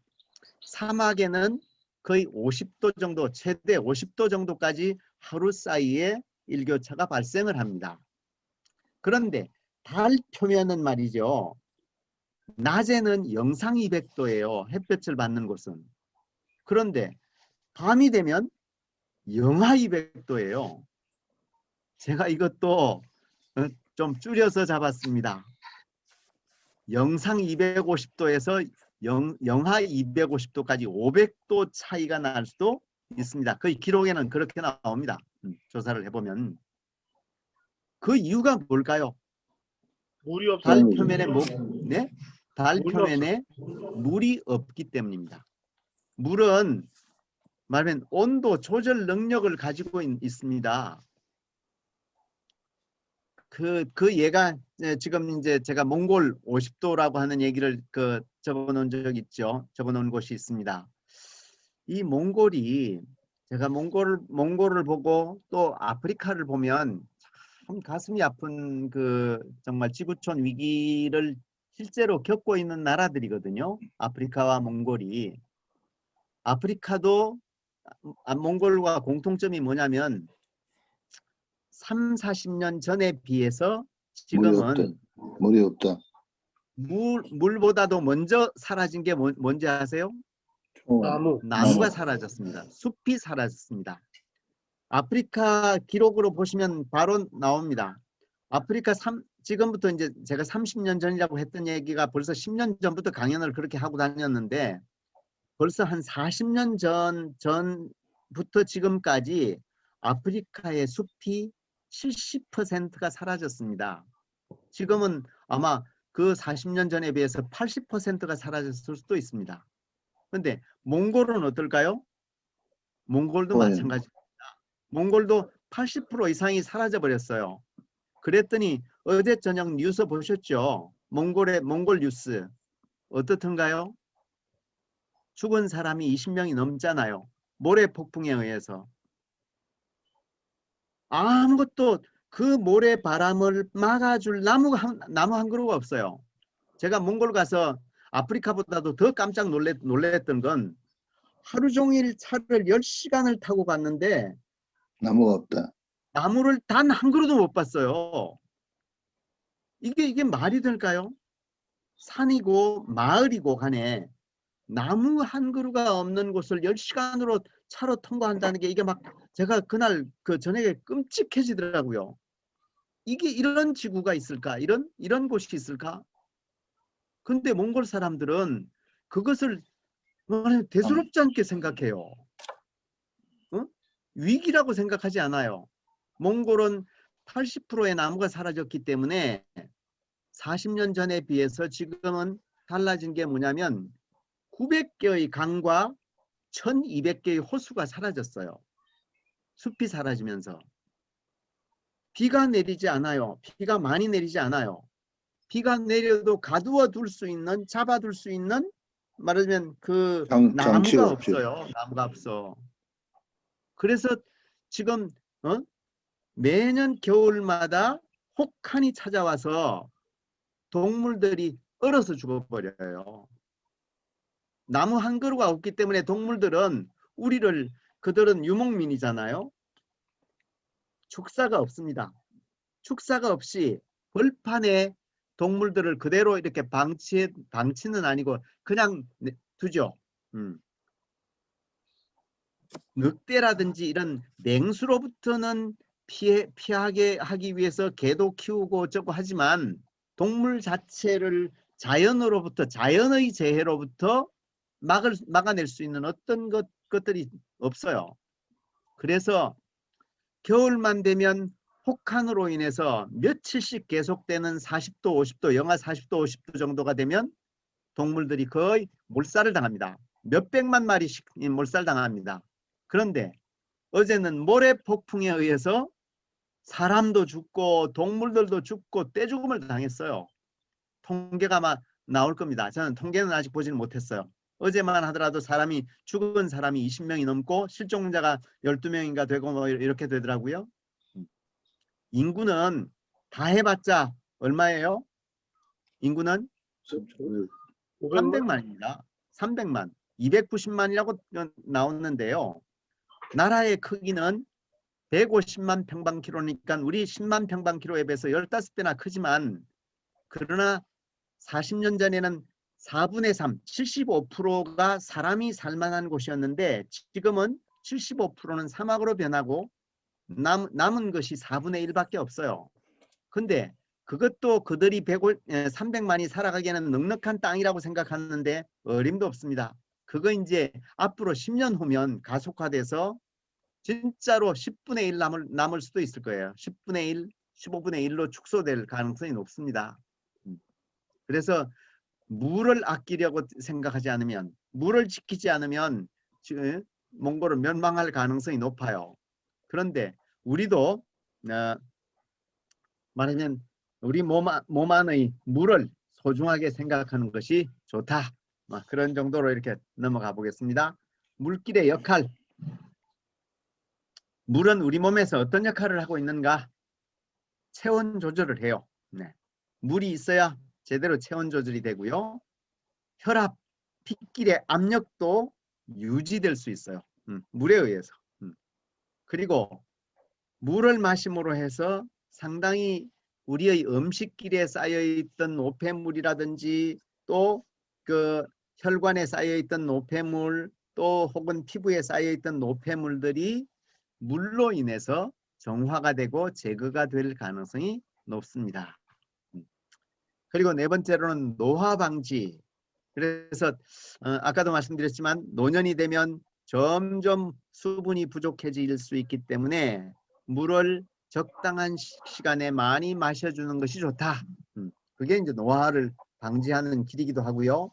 사막에는 거의 50도 정도, 최대 50도 정도까지 하루 사이에 일교차가 발생을 합니다. 그런데 달 표면은 말이죠. 낮에는 영상 200도예요. 햇볕을 받는 곳은. 그런데 밤이 되면 영하 200도예요. 제가 이것도 좀 줄여서 잡았습니다. 영상 250도에서 영하 250도까지 500도 차이가 날 수도 있습니다. 그 기록에는 그렇게 나옵니다. 조사를 해보면. 그 이유가 뭘까요? 물이 없어. 달 표면에 네? 달 물이 표면에 물이 없기 때문입니다. 물은 말하면 온도 조절 능력을 가지고 있습니다. 그 얘가 지금 이제 제가 몽골 50도라고 하는 얘기를 적어놓은 적 있죠. 적어놓은 곳이 있습니다. 이 몽골이 제가 몽골을 보고 또 아프리카를 보면 참 가슴이 아픈 정말 지구촌 위기를 실제로 겪고 있는 나라들이거든요. 아프리카와 몽골이. 아프리카도 몽골과 공통점이 뭐냐면 30-40년 전에 비해서 지금은 물이 없다. 물보다도 먼저 사라진 게 뭔지 아세요? 나무가 사라졌습니다. 숲이 사라졌습니다. 아프리카 기록으로 보시면 바로 나옵니다. 아프리카 지금부터 이제 제가 30년 전이라고 했던 얘기가 벌써 10년 전부터 강연을 그렇게 하고 다녔는데 벌써 한 40년 전부터 지금까지 아프리카의 숲이 70%가 사라졌습니다. 지금은 아마 그 40년 전에 비해서 80%가 사라졌을 수도 있습니다. 그런데 몽골은 어떨까요? 몽골도 마찬가지입니다. 몽골도 80% 이상이 사라져 버렸어요. 그랬더니 어제 저녁 뉴스 보셨죠? 몽골 뉴스 어떻던가요? 죽은 사람이 20명이 넘잖아요. 모래 폭풍에 의해서. 아무것도 그 모래 바람을 막아줄 나무 한 그루가 없어요. 제가 몽골 가서 아프리카보다도 더 깜짝 놀랬던 건 하루 종일 차를 10시간을 타고 갔는데 나무가 없다. 나무를 단 한 그루도 못 봤어요. 이게 말이 될까요? 산이고 마을이고 간에 나무 한 그루가 없는 곳을 10시간으로 차로 통과한다는 게 이게 막 제가 그날 저녁에 끔찍해지더라고요. 이게 이런 지구가 있을까? 이런 곳이 있을까? 근데 몽골 사람들은 그것을 대수롭지 않게 생각해요. 위기라고 생각하지 않아요. 몽골은 80%의 나무가 사라졌기 때문에 40년 전에 비해서 지금은 달라진 게 뭐냐면 900개의 강과 1200개의 호수가 사라졌어요. 숲이 사라지면서. 비가 내리지 않아요. 비가 많이 내리지 않아요. 비가 내려도 가두어 둘 수 있는, 잡아둘 수 있는, 말하자면 그 장치가 나무가 없죠. 없어요. 나무가 없어. 그래서 지금 매년 겨울마다 혹한이 찾아와서 동물들이 얼어서 죽어버려요. 나무 한 그루가 없기 때문에 동물들은 그들은 유목민이잖아요. 축사가 없습니다. 축사가 없이 벌판에 동물들을 그대로 이렇게 방치는 아니고 그냥 두죠. 늑대라든지 이런 맹수로부터는 피하게 하기 위해서 개도 키우고 어쩌고 하지만 동물 자체를 자연의 재해로부터 막아낼 수 있는 어떤 것들이 없어요. 그래서 겨울만 되면 혹한으로 인해서 며칠씩 계속되는 40도, 50도, 영하 40도, 50도 정도가 되면 동물들이 거의 몰살을 당합니다. 몇백만 마리씩 몰살당합니다. 그런데 어제는 모래 폭풍에 의해서 사람도 죽고 동물들도 죽고 떼죽음을 당했어요. 통계가 아마 나올 겁니다. 저는 통계는 아직 보지는 못했어요. 어제만 하더라도 죽은 사람이 20명이 넘고 실종자가 12명인가 되고 뭐 이렇게 되더라고요. 인구는 다 해봤자 얼마예요? 인구는 300만입니다. 300만. 290만이라고 나왔는데요. 나라의 크기는 150만 평방킬로니까 우리 10만 평방킬로에 비해서 15배나 크지만 그러나 40년 전에는 4분의 3, 75%가 사람이 살만한 곳이었는데 지금은 75%는 사막으로 변하고 남은 것이 4분의 1밖에 없어요. 근데 그것도 그들이 300만이 살아가기에는 넉넉한 땅이라고 생각하는데 어림도 없습니다. 그거 이제 앞으로 10년 후면 가속화돼서 진짜로 10분의 1 남을 수도 있을 거예요. 10분의 1, 15분의 1로 축소될 가능성이 높습니다. 그래서 물을 아끼려고 생각하지 않으면, 물을 지키지 않으면 지금 몽골은 멸망할 가능성이 높아요. 그런데 우리도 말하면 우리 몸 안의 물을 소중하게 생각하는 것이 좋다. 그런 정도로 이렇게 넘어가 보겠습니다. 물길의 역할. 물은 우리 몸에서 어떤 역할을 하고 있는가? 체온 조절을 해요. 네. 물이 있어야 제대로 체온 조절이 되고요. 혈압, 핏길의 압력도 유지될 수 있어요. 물에 의해서. 그리고 물을 마심으로 해서 상당히 우리의 음식길에 쌓여있던 노폐물이라든지 또 그 혈관에 쌓여있던 노폐물 또 혹은 피부에 쌓여있던 노폐물들이 물로 인해서 정화가 되고 제거가 될 가능성이 높습니다. 그리고 네 번째로는 노화 방지. 그래서 아까도 말씀드렸지만 노년이 되면 점점 수분이 부족해질 수 있기 때문에 물을 적당한 시간에 많이 마셔주는 것이 좋다. 그게 이제 노화를 방지하는 길이기도 하고요.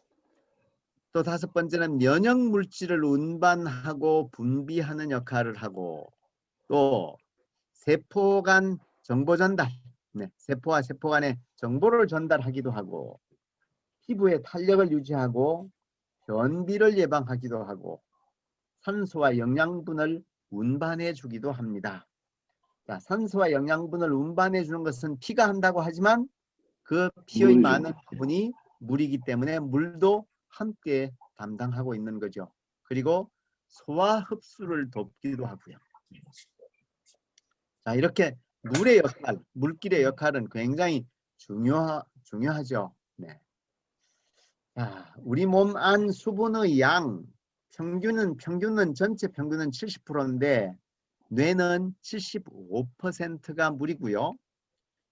또 다섯 번째는 면역 물질을 운반하고 분비하는 역할을 하고 또 세포 간 정보 전달, 세포와 세포 간의 정보를 전달하기도 하고 피부의 탄력을 유지하고 변비를 예방하기도 하고 산소와 영양분을 운반해 주기도 합니다. 자, 산소와 영양분을 운반해 주는 것은 피가 한다고 하지만 그 피의 물이죠. 많은 부분이 물이기 때문에 물도 함께 담당하고 있는 거죠. 그리고 소화 흡수를 돕기도 하고요. 자, 이렇게 물의 역할, 물길의 역할은 굉장히 중요하죠. 네. 자, 우리 몸 안 수분의 양 평균은 전체 평균은 70%인데 뇌는 75%가 물이고요.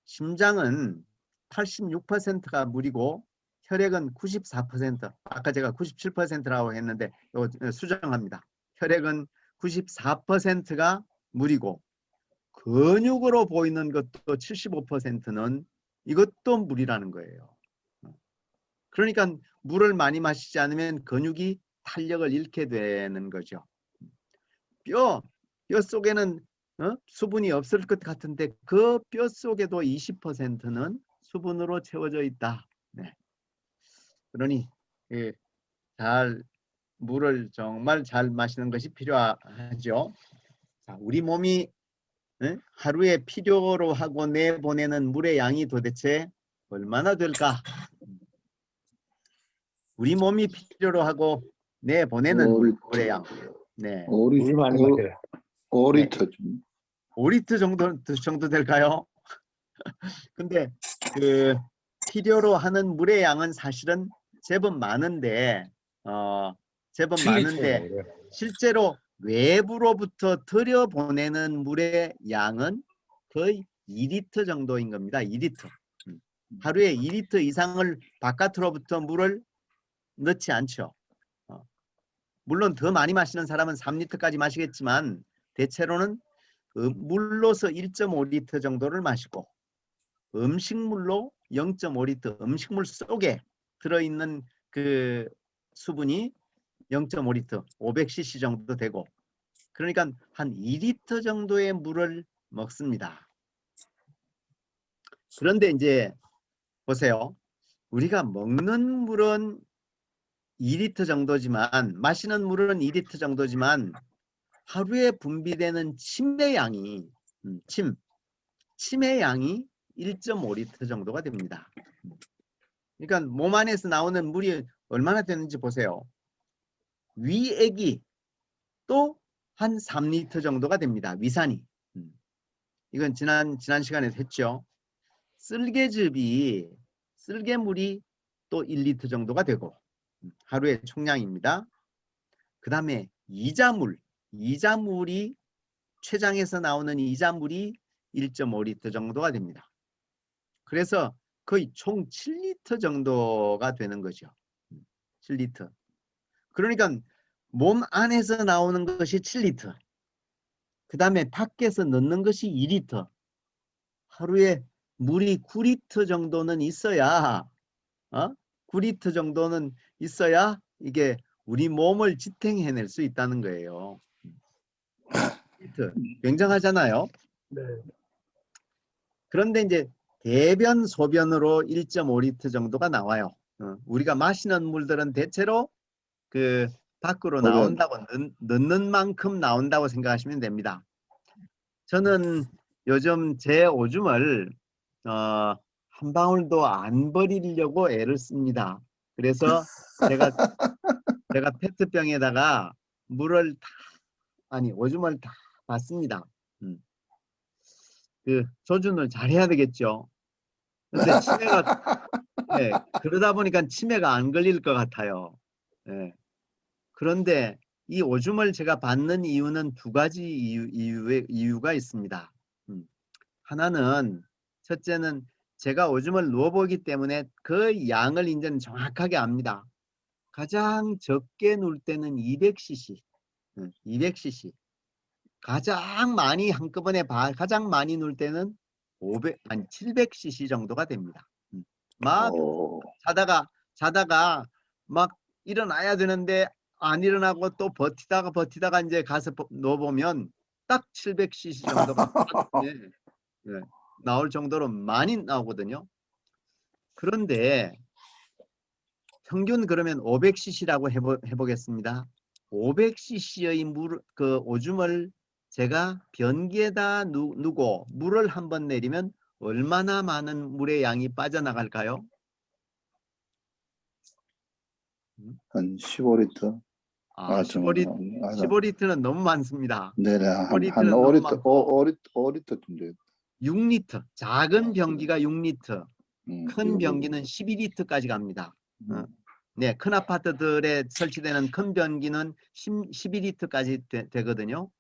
심장은 86%가 물이고 혈액은 94%, 아까 제가 97%라고 했는데 이거 수정합니다. 혈액은 94%가 물이고 근육으로 보이는 것도 75%는 이것도 물이라는 거예요. 그러니까 물을 많이 마시지 않으면 근육이 탄력을 잃게 되는 거죠. 뼈 속에는 수분이 없을 것 같은데 그 뼈 속에도 20%는 수분으로 채워져 있다. 네. 그러니 예, 물을 정말 잘 마시는 것이 필요하죠. 자, 우리 몸이 하루에 필요로 하고 내보내는 물의 양이 도대체 얼마나 될까? 우리 몸이 필요로 하고 내보내는 물의 양. 네. 물 많이 마셔요. 5리터 좀. 5리터 정도 될까요? 근데 그 필요로 하는 물의 양은 사실은 제법 많은데 실제로 외부로부터 들여보내는 물의 양은 거의 2리터 정도인 겁니다. 2리터. 하루에 2리터 이상을 바깥으로부터 물을 넣지 않죠. 물론 더 많이 마시는 사람은 3리터까지 마시겠지만 대체로는 물로서 1.5리터 정도를 마시고 음식물로 0.5리터, 음식물 속에 들어있는 그 수분이 0.5리터, 500cc 정도 되고, 그러니까 한 2리터 정도의 물을 먹습니다. 그런데 이제 보세요. 우리가 먹는 물은 2리터 정도지만, 마시는 물은 2리터 정도지만 하루에 분비되는 침의 양이 침의 양이 1.5리터 정도가 됩니다. 그러니까 몸 안에서 나오는 물이 얼마나 되는지 보세요. 위액이 또 한 3리터 정도가 됩니다. 위산이. 이건 지난 시간에 했죠. 쓸개즙이 쓸개물이 또 1리터 정도가 되고 하루의 총량입니다. 그 다음에 이자물이 췌장에서 나오는 이자물이 1.5리터 정도가 됩니다. 그래서 거의 총 7리터 정도가 되는 거죠. 7리터. 그러니까 몸 안에서 나오는 것이 7리터. 그 다음에 밖에서 넣는 것이 2리터. 하루에 물이 9리터 정도는 있어야 9리터 정도는 있어야 이게 우리 몸을 지탱해낼 수 있다는 거예요. 굉장하잖아요. 네. 그런데 이제 대변 소변으로 1.5리터 정도가 나와요. 우리가 마시는 물들은 대체로 그 밖으로 소변. 나온다고 넣는 만큼 나온다고 생각하시면 됩니다. 저는 요즘 제 오줌을 한 방울도 안 버리려고 애를 씁니다. 그래서 제가 페트병에다가 오줌을 다 받습니다. 그 조준을 잘 해야 되겠죠. 근데 그러다 보니까 치매가 안 걸릴 것 같아요. 그런데 이 오줌을 제가 받는 이유는 두 가지 이유가 있습니다. 하나는 첫째는 제가 오줌을 누워보기 때문에 그 양을 이제는 정확하게 압니다. 가장 적게 누울 때는 200cc, 200cc. 가장 많이 한꺼번에 가장 많이 누울 때는 700cc 정도가 됩니다. 막 자다가 막 일어나야 되는데 안 일어나고 또 버티다가 이제 가서 누워보면 딱 700cc 정도가 나올 정도로 많이 나오거든요. 그런데 평균 그러면 500cc라고 해보겠습니다. 500cc의 오줌을 제가 변기에다 누고 물을 한번 내리면 얼마나 많은 물의 양이 빠져나갈까요? 한 15리터. 15리터는 너무 많습니다. 네네. 한 5리터 5리터 좀 돼요. 6리터. 작은 변기가 6리터. 큰 그리고 변기는 12리터까지 갑니다. 네, 큰 아파트들에 설치되는 큰 변기는 12리터까지 되거든요.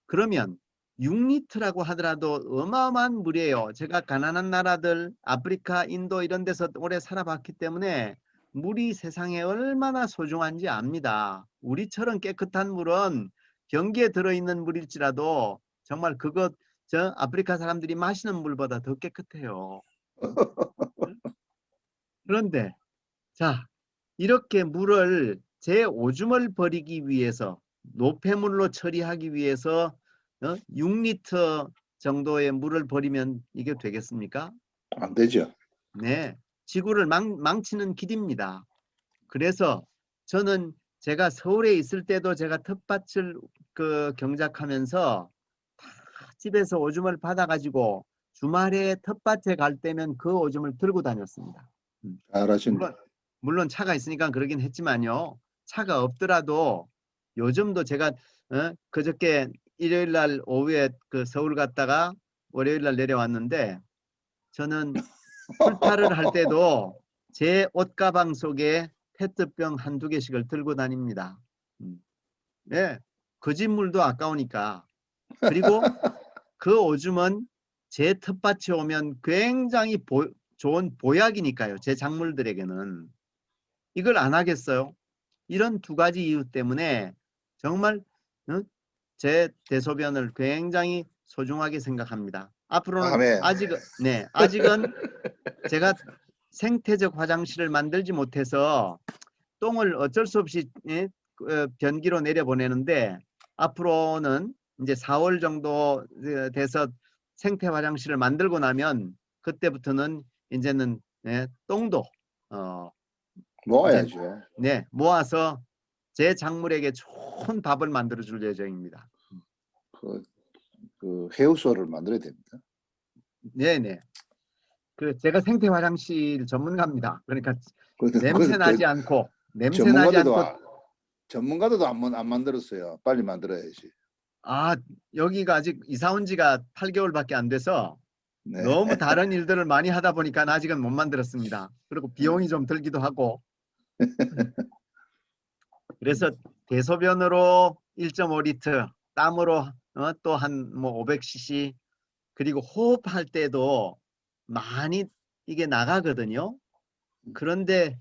그러면 6리터라고 하더라도 어마어마한 물이에요. 제가 가난한 나라들, 아프리카, 인도 이런 데서 오래 살아봤기 때문에 물이 세상에 얼마나 소중한지 압니다. 우리처럼 깨끗한 물은 변기에 들어있는 물일지라도 정말 저 아프리카 사람들이 마시는 물보다 더 깨끗해요. 그런데 자, 이렇게 물을 제 오줌을 버리기 위해서 노폐물로 처리하기 위해서 6리터 정도의 물을 버리면 이게 되겠습니까? 안 되죠. 네, 지구를 망치는 길입니다. 그래서 저는 제가 서울에 있을 때도 제가 텃밭을 경작하면서 다 집에서 오줌을 받아가지고 주말에 텃밭에 갈 때면 그 오줌을 들고 다녔습니다. 잘하신다. 물론 차가 있으니까 그러긴 했지만요. 차가 없더라도 요즘도 제가 그저께 일요일 날 오후에 서울 갔다가 월요일 날 내려왔는데 저는 출타를 할 때도 제 옷가방 속에 페트병 한두 개씩을 들고 다닙니다. 네, 거짓물도 아까우니까. 그리고 그 오줌은 제 텃밭에 오면 굉장히 좋은 보약이니까요. 제 작물들에게는. 이걸 안 하겠어요? 이런 두 가지 이유 때문에 정말 제 대소변을 굉장히 소중하게 생각합니다. 앞으로는 아멘. 아직은 제가 생태적 화장실을 만들지 못해서 똥을 어쩔 수 없이 변기로 내려보내는데 앞으로는 이제 4월 정도 돼서 생태 화장실을 만들고 나면 그때부터는 이제는 똥도 모아야죠. 네, 모아서 제 작물에게 좋은 밥을 만들어 줄 예정입니다. 그 해우소를 만들어야 됩니다. 네네. 제가 생태 화장실 전문가입니다. 그러니까 그래도 냄새 나지 않고 전문가들도 안 만들었어요. 빨리 만들어야지. 여기가 아직 이사 온 지가 8개월밖에 안 돼서 네. 너무 다른 일들을 많이 하다 보니까 아직은 못 만들었습니다. 그리고 비용이 좀 들기도 하고 그래서 대소변으로 1.5리터, 땀으로 또 한 500cc 그리고 호흡할 때도 많이 이게 나가거든요. 그런데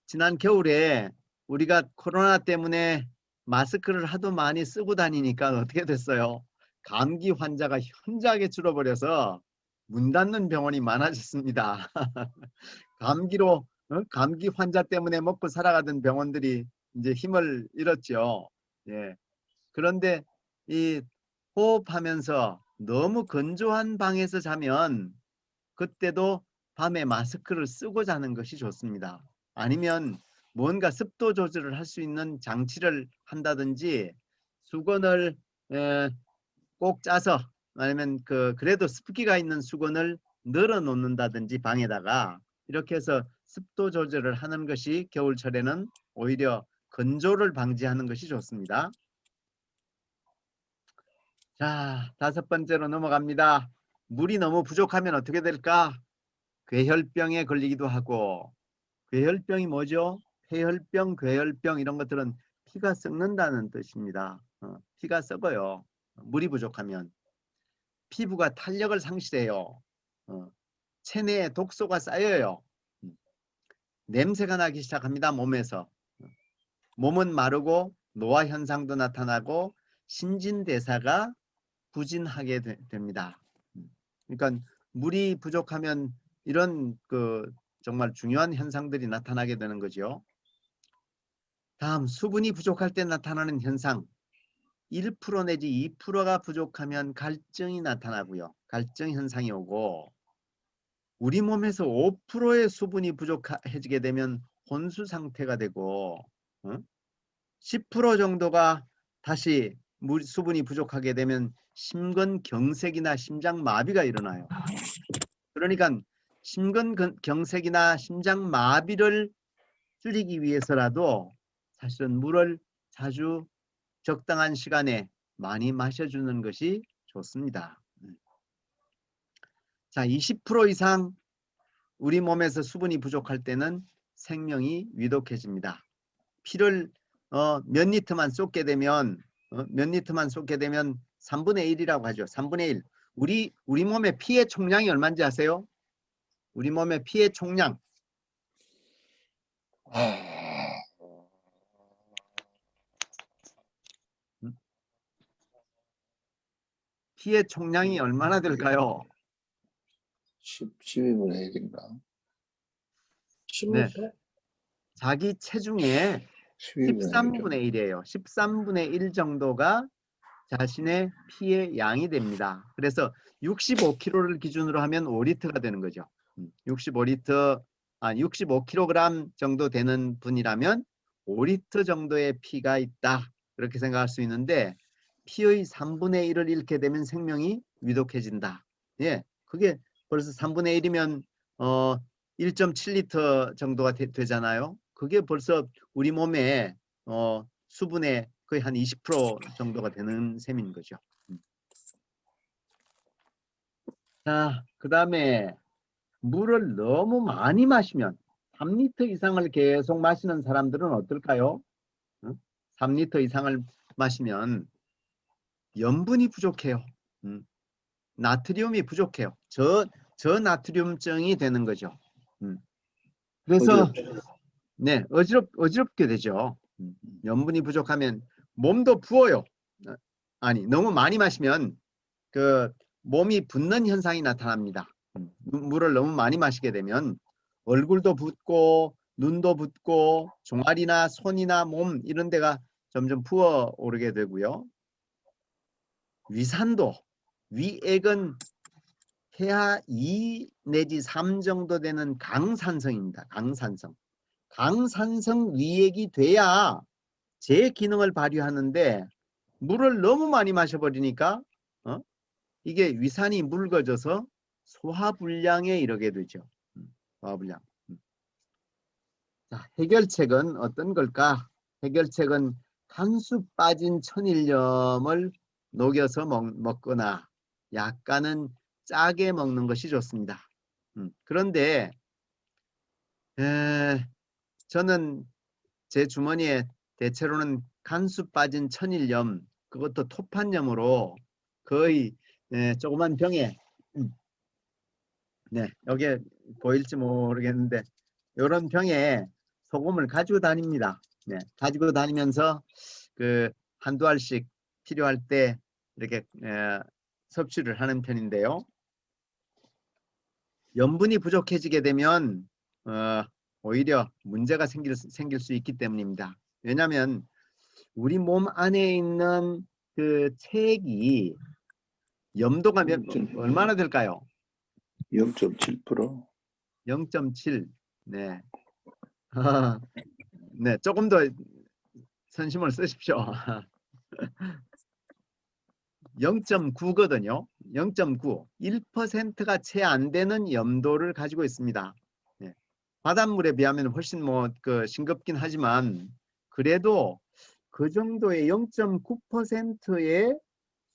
지난 겨울에 우리가 코로나 때문에 마스크를 하도 많이 쓰고 다니니까 어떻게 됐어요? 감기 환자가 현저하게 줄어버려서 문 닫는 병원이 많아졌습니다. 감기 환자 때문에 먹고 살아가던 병원들이 이제 힘을 잃었죠. 예. 그런데 이 호흡하면서 너무 건조한 방에서 자면 그때도 밤에 마스크를 쓰고 자는 것이 좋습니다. 아니면 뭔가 습도 조절을 할 수 있는 장치를 한다든지 수건을 꼭 짜서 아니면 그래도 습기가 있는 수건을 늘어 놓는다든지 방에다가 이렇게 해서 습도 조절을 하는 것이 겨울철에는 오히려 건조를 방지하는 것이 좋습니다. 자, 5번째로 넘어갑니다. 물이 너무 부족하면 어떻게 될까? 괴혈병에 걸리기도 하고 괴혈병이 뭐죠? 폐혈병, 괴혈병 이런 것들은 피가 썩는다는 뜻입니다. 피가 썩어요. 물이 부족하면. 피부가 탄력을 상실해요. 체내에 독소가 쌓여요. 냄새가 나기 시작합니다. 몸에서. 몸은 마르고 노화 현상도 나타나고 신진대사가 부진하게 됩니다. 그러니까 물이 부족하면 이런 정말 중요한 현상들이 나타나게 되는 거죠. 다음 수분이 부족할 때 나타나는 현상 1% 내지 2%가 부족하면 갈증이 나타나고요. 갈증 현상이 오고 우리 몸에서 5%의 수분이 부족해지게 되면 혼수 상태가 되고 10% 정도가 다시 수분이 부족하게 되면 심근경색이나 심장마비가 일어나요. 그러니까 심근경색이나 심장마비를 줄이기 위해서라도 사실은 물을 자주 적당한 시간에 많이 마셔주는 것이 좋습니다. 자, 20% 이상 우리 몸에서 수분이 부족할 때는 생명이 위독해집니다. 피를 몇 리터만 쏟게 되면 3분의 1이라고 하죠. 3분의 1. 우리 몸의 피의 총량이 얼마인지 아세요? 우리 몸의 피의 총량. 피의 총량이 얼마나 될까요? 12분의 1인가? 15%? 자기 체중의 13분의 1이에요. 13분의 1 정도가 자신의 피의 양이 됩니다. 그래서 65kg를 기준으로 하면 5리터가 되는 거죠. 65kg 정도 되는 분이라면 5리터 정도의 피가 있다. 그렇게 생각할 수 있는데 피의 3분의 1을 잃게 되면 생명이 위독해진다. 예, 그게 벌써 3분의 1이면 1.7리터 정도가 되잖아요. 그게 벌써 우리 몸에 수분의 거의 한 20% 정도가 되는 셈인 거죠. 자, 그 다음에 물을 너무 많이 마시면 3리터 이상을 계속 마시는 사람들은 어떨까요? 3리터 이상을 마시면 염분이 부족해요. 나트륨이 부족해요. 저나트륨증이 되는 거죠. 그래서 네, 어지럽게 되죠. 염분이 부족하면 몸도 부어요. 아니, 너무 많이 마시면 그 몸이 붓는 현상이 나타납니다. 물을 너무 많이 마시게 되면 얼굴도 붓고 눈도 붓고 종아리나 손이나 몸 이런 데가 점점 부어오르게 되고요. 위산도, 위액은 폐하 2 내지 3 정도 되는 강산성입니다. 강산성. 강산성 위액이 돼야 제 기능을 발휘하는데 물을 너무 많이 마셔버리니까 이게 위산이 묽어져서 소화불량에 이르게 되죠. 소화불량. 자, 해결책은 어떤 걸까? 해결책은 한수 빠진 천일염을 녹여서 먹거나 약간은 짜게 먹는 것이 좋습니다. 그런데 저는 제 주머니에 대체로는 간수 빠진 천일염, 그것도 토판염으로 거의 조그만 병에 네, 여기에 보일지 모르겠는데 이런 병에 소금을 가지고 다닙니다. 네, 가지고 다니면서 그 한두 알씩 필요할 때 이렇게 섭취를 하는 편인데요. 염분이 부족해지게 되면 오히려 문제가 생길 수 있기 때문입니다. 왜냐하면 우리 몸 안에 있는 그 체액이 염도가 얼마나 될까요? 0.7%. 0.7. 네. 네, 조금 더 선심을 쓰십시오. 0.9거든요. 0.9. 1%가 채 안 되는 염도를 가지고 있습니다. 네. 바닷물에 비하면 훨씬 싱겁긴 하지만 그래도 그 정도의 0.9%의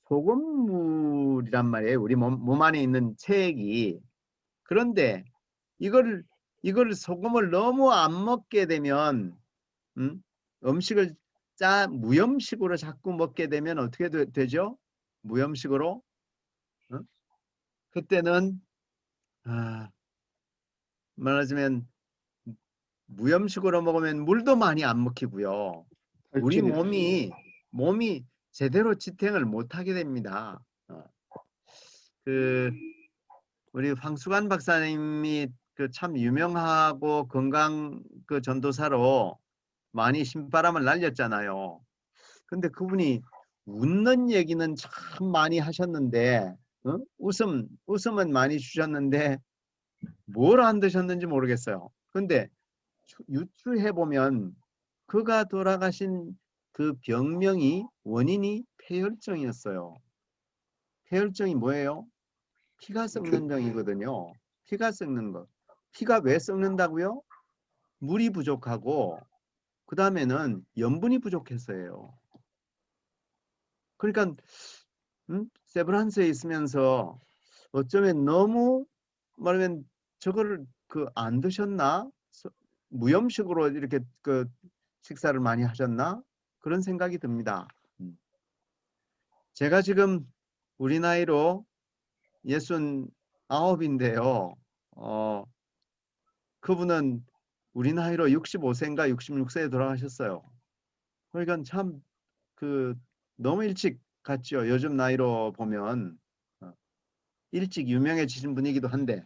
소금물이란 말이에요. 우리 몸 안에 있는 체액이. 그런데 이걸 소금을 너무 안 먹게 되면 음식을 무염식으로 자꾸 먹게 되면 어떻게 되죠? 무염식으로? 그때는 말하자면 무염식으로 먹으면 물도 많이 안 먹히고요. 우리 몸이 제대로 지탱을 못하게 됩니다. 우리 황수관 박사님이 참 유명하고 건강 전도사로 많이 신바람을 날렸잖아요. 근데 그분이 웃는 얘기는 참 많이 하셨는데 웃음은 많이 주셨는데 뭘 안 드셨는지 모르겠어요. 근데 유추해 보면 그가 돌아가신 그 병명이 원인이 폐혈증이었어요. 폐혈증이 뭐예요? 피가 썩는 병이거든요. 피가 썩는 것. 피가 왜 썩는다고요? 물이 부족하고 그 다음에는 염분이 부족해서예요. 그러니까 세브란스에 있으면서 어쩌면 너무 말하면 저거를 안 드셨나? 무염식으로 이렇게 식사를 많이 하셨나? 그런 생각이 듭니다. 제가 지금 우리 나이로 69인데요. 그분은 우리 나이로 65세인가 66세에 돌아가셨어요. 그러니까 참 너무 일찍 갔죠. 요즘 나이로 보면 일찍 유명해지신 분이기도 한데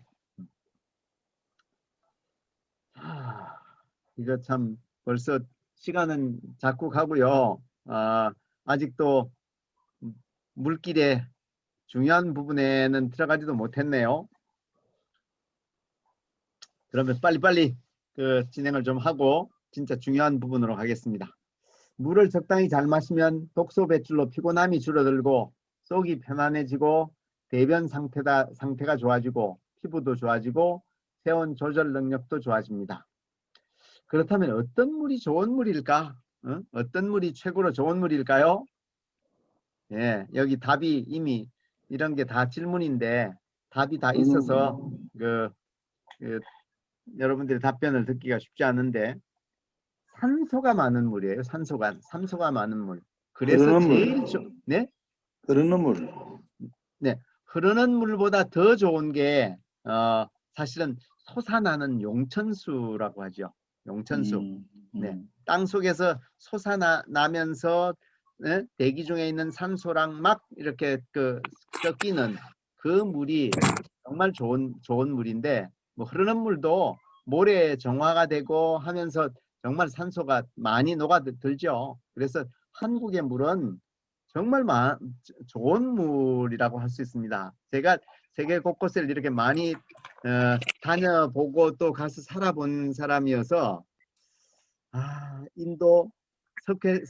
이거 참 벌써 시간은 자꾸 가고요. 아직도 물길의 중요한 부분에는 들어가지도 못했네요. 그러면 빨리빨리 그 진행을 좀 하고 진짜 중요한 부분으로 가겠습니다. 물을 적당히 잘 마시면 독소 배출로 피곤함이 줄어들고 속이 편안해지고 대변 상태가 좋아지고 피부도 좋아지고 체온 조절 능력도 좋아집니다. 그렇다면 어떤 물이 좋은 물일까? 어떤 물이 최고로 좋은 물일까요? 예, 여기 답이 이미 이런 게 다 질문인데 답이 다 있어서 여러분들의 답변을 듣기가 쉽지 않은데 산소가 많은 물이에요. 산소가 많은 물. 그래서 흐르는 제일 물. 네? 흐르는 물. 네, 흐르는 물보다 더 좋은 게 사실은 솟아나는 용천수라고 하죠. 용천수. 네, 땅 속에서 솟아나면서 대기 중에 있는 산소랑 막 이렇게 섞이는 그 물이 정말 좋은 물인데 뭐 흐르는 물도 모래 정화가 되고 하면서 정말 산소가 많이 녹아들죠. 그래서 한국의 물은 정말 좋은 물이라고 할 수 있습니다. 제가 세계 곳곳을 이렇게 많이 다녀보고 또 가서 살아본 사람이어서 인도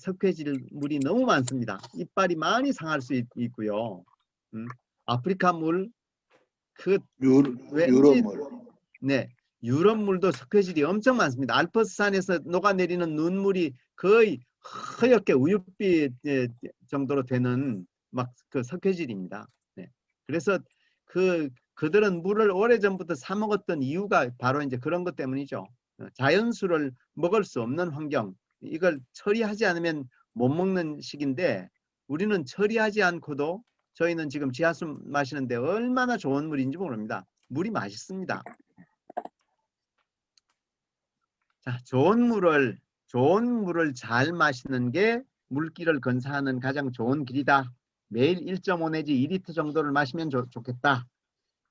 석회질 물이 너무 많습니다. 이빨이 많이 상할 수 있고요. 아프리카 물, 유럽 물. 네, 유럽 물도 석회질이 엄청 많습니다. 알프스산에서 녹아내리는 눈물이 거의 허옇게 우윳빛 정도로 되는 막 그 석회질입니다. 네. 그래서 그들은 물을 오래전부터 사 먹었던 이유가 바로 이제 그런 것 때문이죠. 자연수를 먹을 수 없는 환경, 이걸 처리하지 않으면 못 먹는 식인데 우리는 처리하지 않고도 저희는 지금 지하수 마시는데 얼마나 좋은 물인지 모릅니다. 물이 맛있습니다. 자, 좋은 물을 잘 마시는 게 물길을 건사하는 가장 좋은 길이다. 매일 1.5 내지 2리터 정도를 마시면 좋겠다.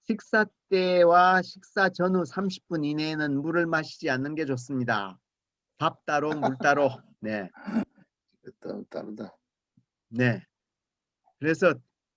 식사 때와 식사 전후 30분 이내에는 물을 마시지 않는 게 좋습니다. 밥 따로 물 따로. 네. 다르다. 네. 그래서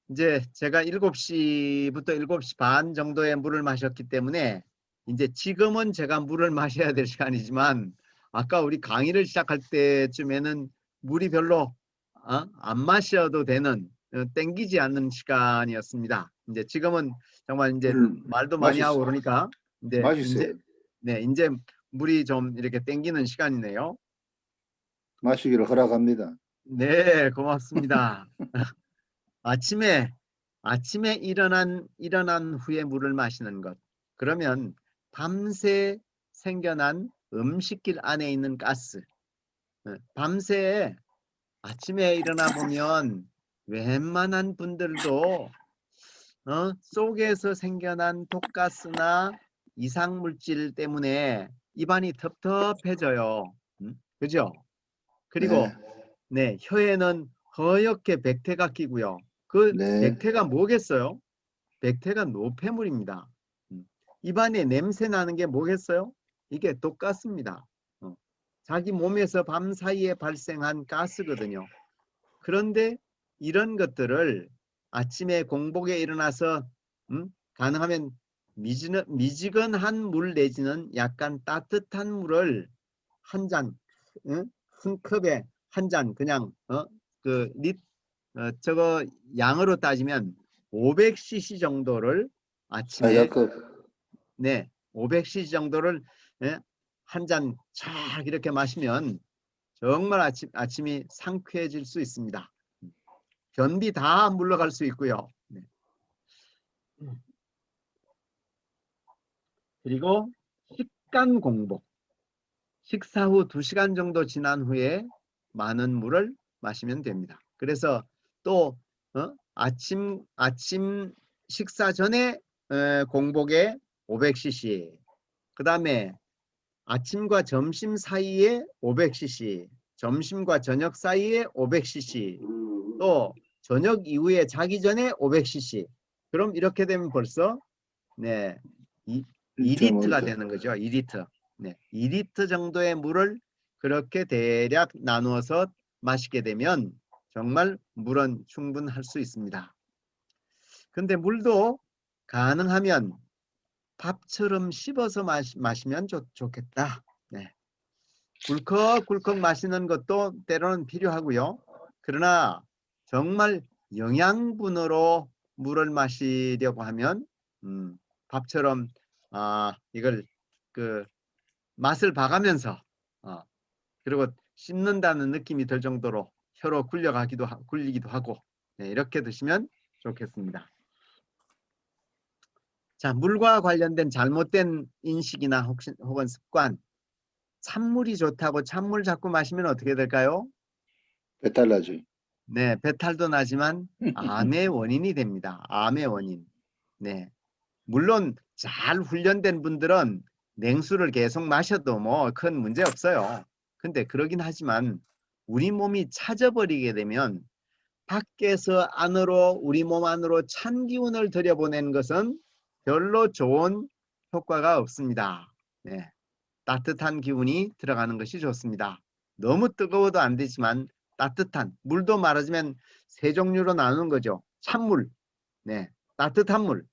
이제 제가 7시부터 7시 반 정도에 물을 마셨기 때문에 이제 지금은 제가 물을 마셔야 될 시간이지만 아까 우리 강의를 시작할 때쯤에는 물이 별로 안 마셔도 되는 땡기지 않는 시간이었습니다. 이제 지금은 정말 이제 말도 많이 하고 그러니까 맛있어요. 이제 물이 좀 이렇게 땡기는 시간이네요. 마시기를 허락합니다. 네, 고맙습니다. 아침에 일어난 후에 물을 마시는 것. 그러면 밤새 생겨난 음식길 안에 있는 가스. 밤새 아침에 일어나 보면 웬만한 분들도 속에서 생겨난 독가스나 이상물질 때문에 입안이 텁텁해져요. 그죠? 그리고 네, 혀에는 허옇게 백태가 끼고요. 그 백태가 뭐겠어요? 백태가 노폐물입니다. 입안에 냄새 나는 게 뭐겠어요? 이게 독가스입니다. 자기 몸에서 밤 사이에 발생한 가스거든요. 그런데 이런 것들을 아침에 공복에 일어나서 가능하면 미지근한 물 내지는 약간 따뜻한 물을 한 잔, 큰 컵에 한 잔 그냥 저거 양으로 따지면 500cc 정도를 아침에 네 500cc 정도를 한 잔 쫙 이렇게 마시면 정말 아침이 상쾌해질 수 있습니다. 변비 다 물러갈 수 있고요. 네. 그리고 식간 공복. 식사 후 2시간 정도 지난 후에 많은 물을 마시면 됩니다. 그래서 또 아침 식사 전에 공복에 500cc, 그 다음에 아침과 점심 사이에 500cc, 점심과 저녁 사이에 500cc, 또 저녁 이후에 자기 전에 500cc. 그럼 이렇게 되면 벌써 2리터가 되는 거죠. 2리터. 네, 2리터 정도의 물을 그렇게 대략 나누어서 마시게 되면 정말 물은 충분할 수 있습니다. 근데 물도 가능하면 밥처럼 씹어서 마시면 좋겠다. 네. 굴컥굴컥 마시는 것도 때로는 필요하고요. 그러나 정말 영양분으로 물을 마시려고 하면 밥처럼 이걸 그 맛을 봐가면서 그리고 씹는다는 느낌이 들 정도로 혀로 굴리기도 하고 네, 이렇게 드시면 좋겠습니다. 자, 물과 관련된 잘못된 인식이나 혹은 습관, 찬물이 좋다고 찬물 자꾸 마시면 어떻게 될까요? 배탈 나죠. 네, 배탈도 나지만 암의 원인이 됩니다. 암의 원인. 네, 물론 잘 훈련된 분들은 냉수를 계속 마셔도 뭐 큰 문제 없어요. 근데 그러긴 하지만 우리 몸이 차져버리게 되면 밖에서 안으로 우리 몸 안으로 찬 기운을 들여보낸 것은 별로 좋은 효과가 없습니다. 네, 따뜻한 기운이 들어가는 것이 좋습니다. 너무 뜨거워도 안 되지만 따뜻한 물도 말하자면 세 종류로 나누는 거죠. 찬물, 네, 따뜻한 물,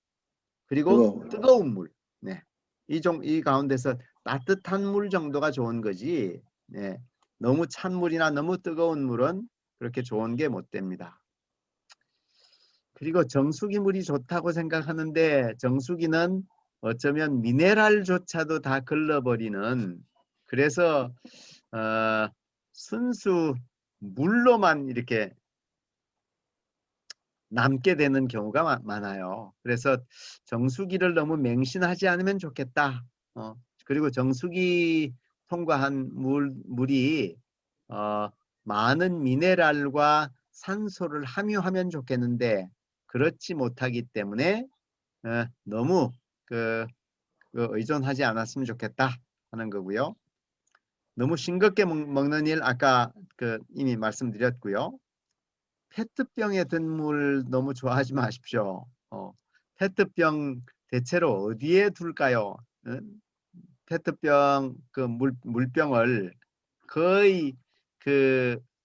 그리고 뜨거운 물. 네, 이 가운데서 따뜻한 물 정도가 좋은 거지. 네, 너무 찬 물이나 너무 뜨거운 물은 그렇게 좋은 게 못 됩니다. 그리고 정수기 물이 좋다고 생각하는데 정수기는 어쩌면 미네랄조차도 다 걸러버리는, 그래서 순수 물로만 이렇게 남게 되는 경우가 많아요. 그래서 정수기를 너무 맹신하지 않으면 좋겠다. 그리고 정수기 통과한 물이 많은 미네랄과 산소를 함유하면 좋겠는데 그렇지 못하기 때문에 너무 의존하지 않았으면 좋겠다 하는 거고요. 너무 싱겁게 먹는 일 아까 이미 말씀드렸고요. 페트병에 든 물 너무 좋아하지 마십시오. 페트병 대체로 어디에 둘까요? 페트병 물병을 거의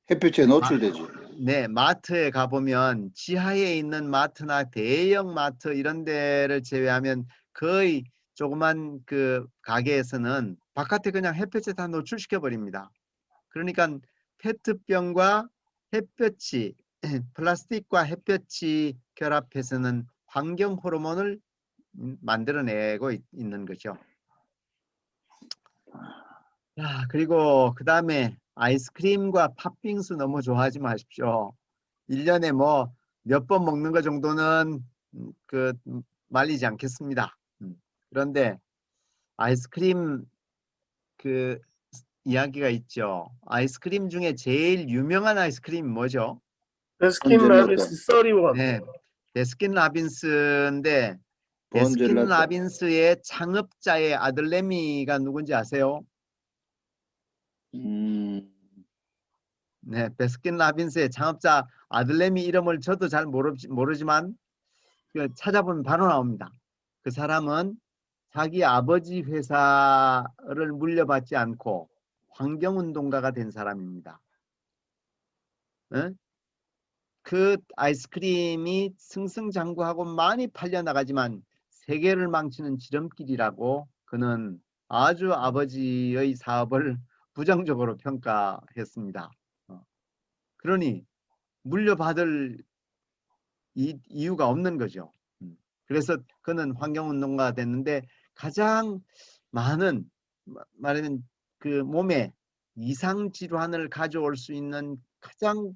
햇볕에 노출되죠. 네, 마트에 가보면 지하에 있는 마트나 대형 마트 이런 데를 제외하면 거의 조그만 가게에서는 바깥에 그냥 햇볕에 다 노출시켜 버립니다. 그러니까 페트병과 햇볕이 플라스틱과 햇볕이 결합해서는 환경 호르몬을 만들어내고 있는 거죠. 그리고 그 다음에 아이스크림과 팥빙수 너무 좋아하지 마십시오. 1년에 뭐 몇 번 먹는 것 정도는 말리지 않겠습니다. 그런데 아이스크림 이야기가 있죠. 아이스크림 중에 제일 유명한 아이스크림이 뭐죠? 베스킨라빈스 31. 네, 베스킨라빈스인데 본젤라또. 베스킨라빈스의 창업자의 아들내미가 누군지 아세요? 네, 베스킨라빈스의 창업자 아들내미 이름을 저도 잘 모르지만 찾아보면 바로 나옵니다. 그 사람은 자기 아버지 회사를 물려받지 않고 환경운동가가 된 사람입니다. 그 아이스크림이 승승장구하고 많이 팔려나가지만 세계를 망치는 지름길이라고 그는 아주 아버지의 사업을 부정적으로 평가했습니다. 그러니 물려받을 이유가 없는 거죠. 그래서 그는 환경운동가가 됐는데 가장 많은 말하면 몸에 이상질환을 가져올 수 있는 가장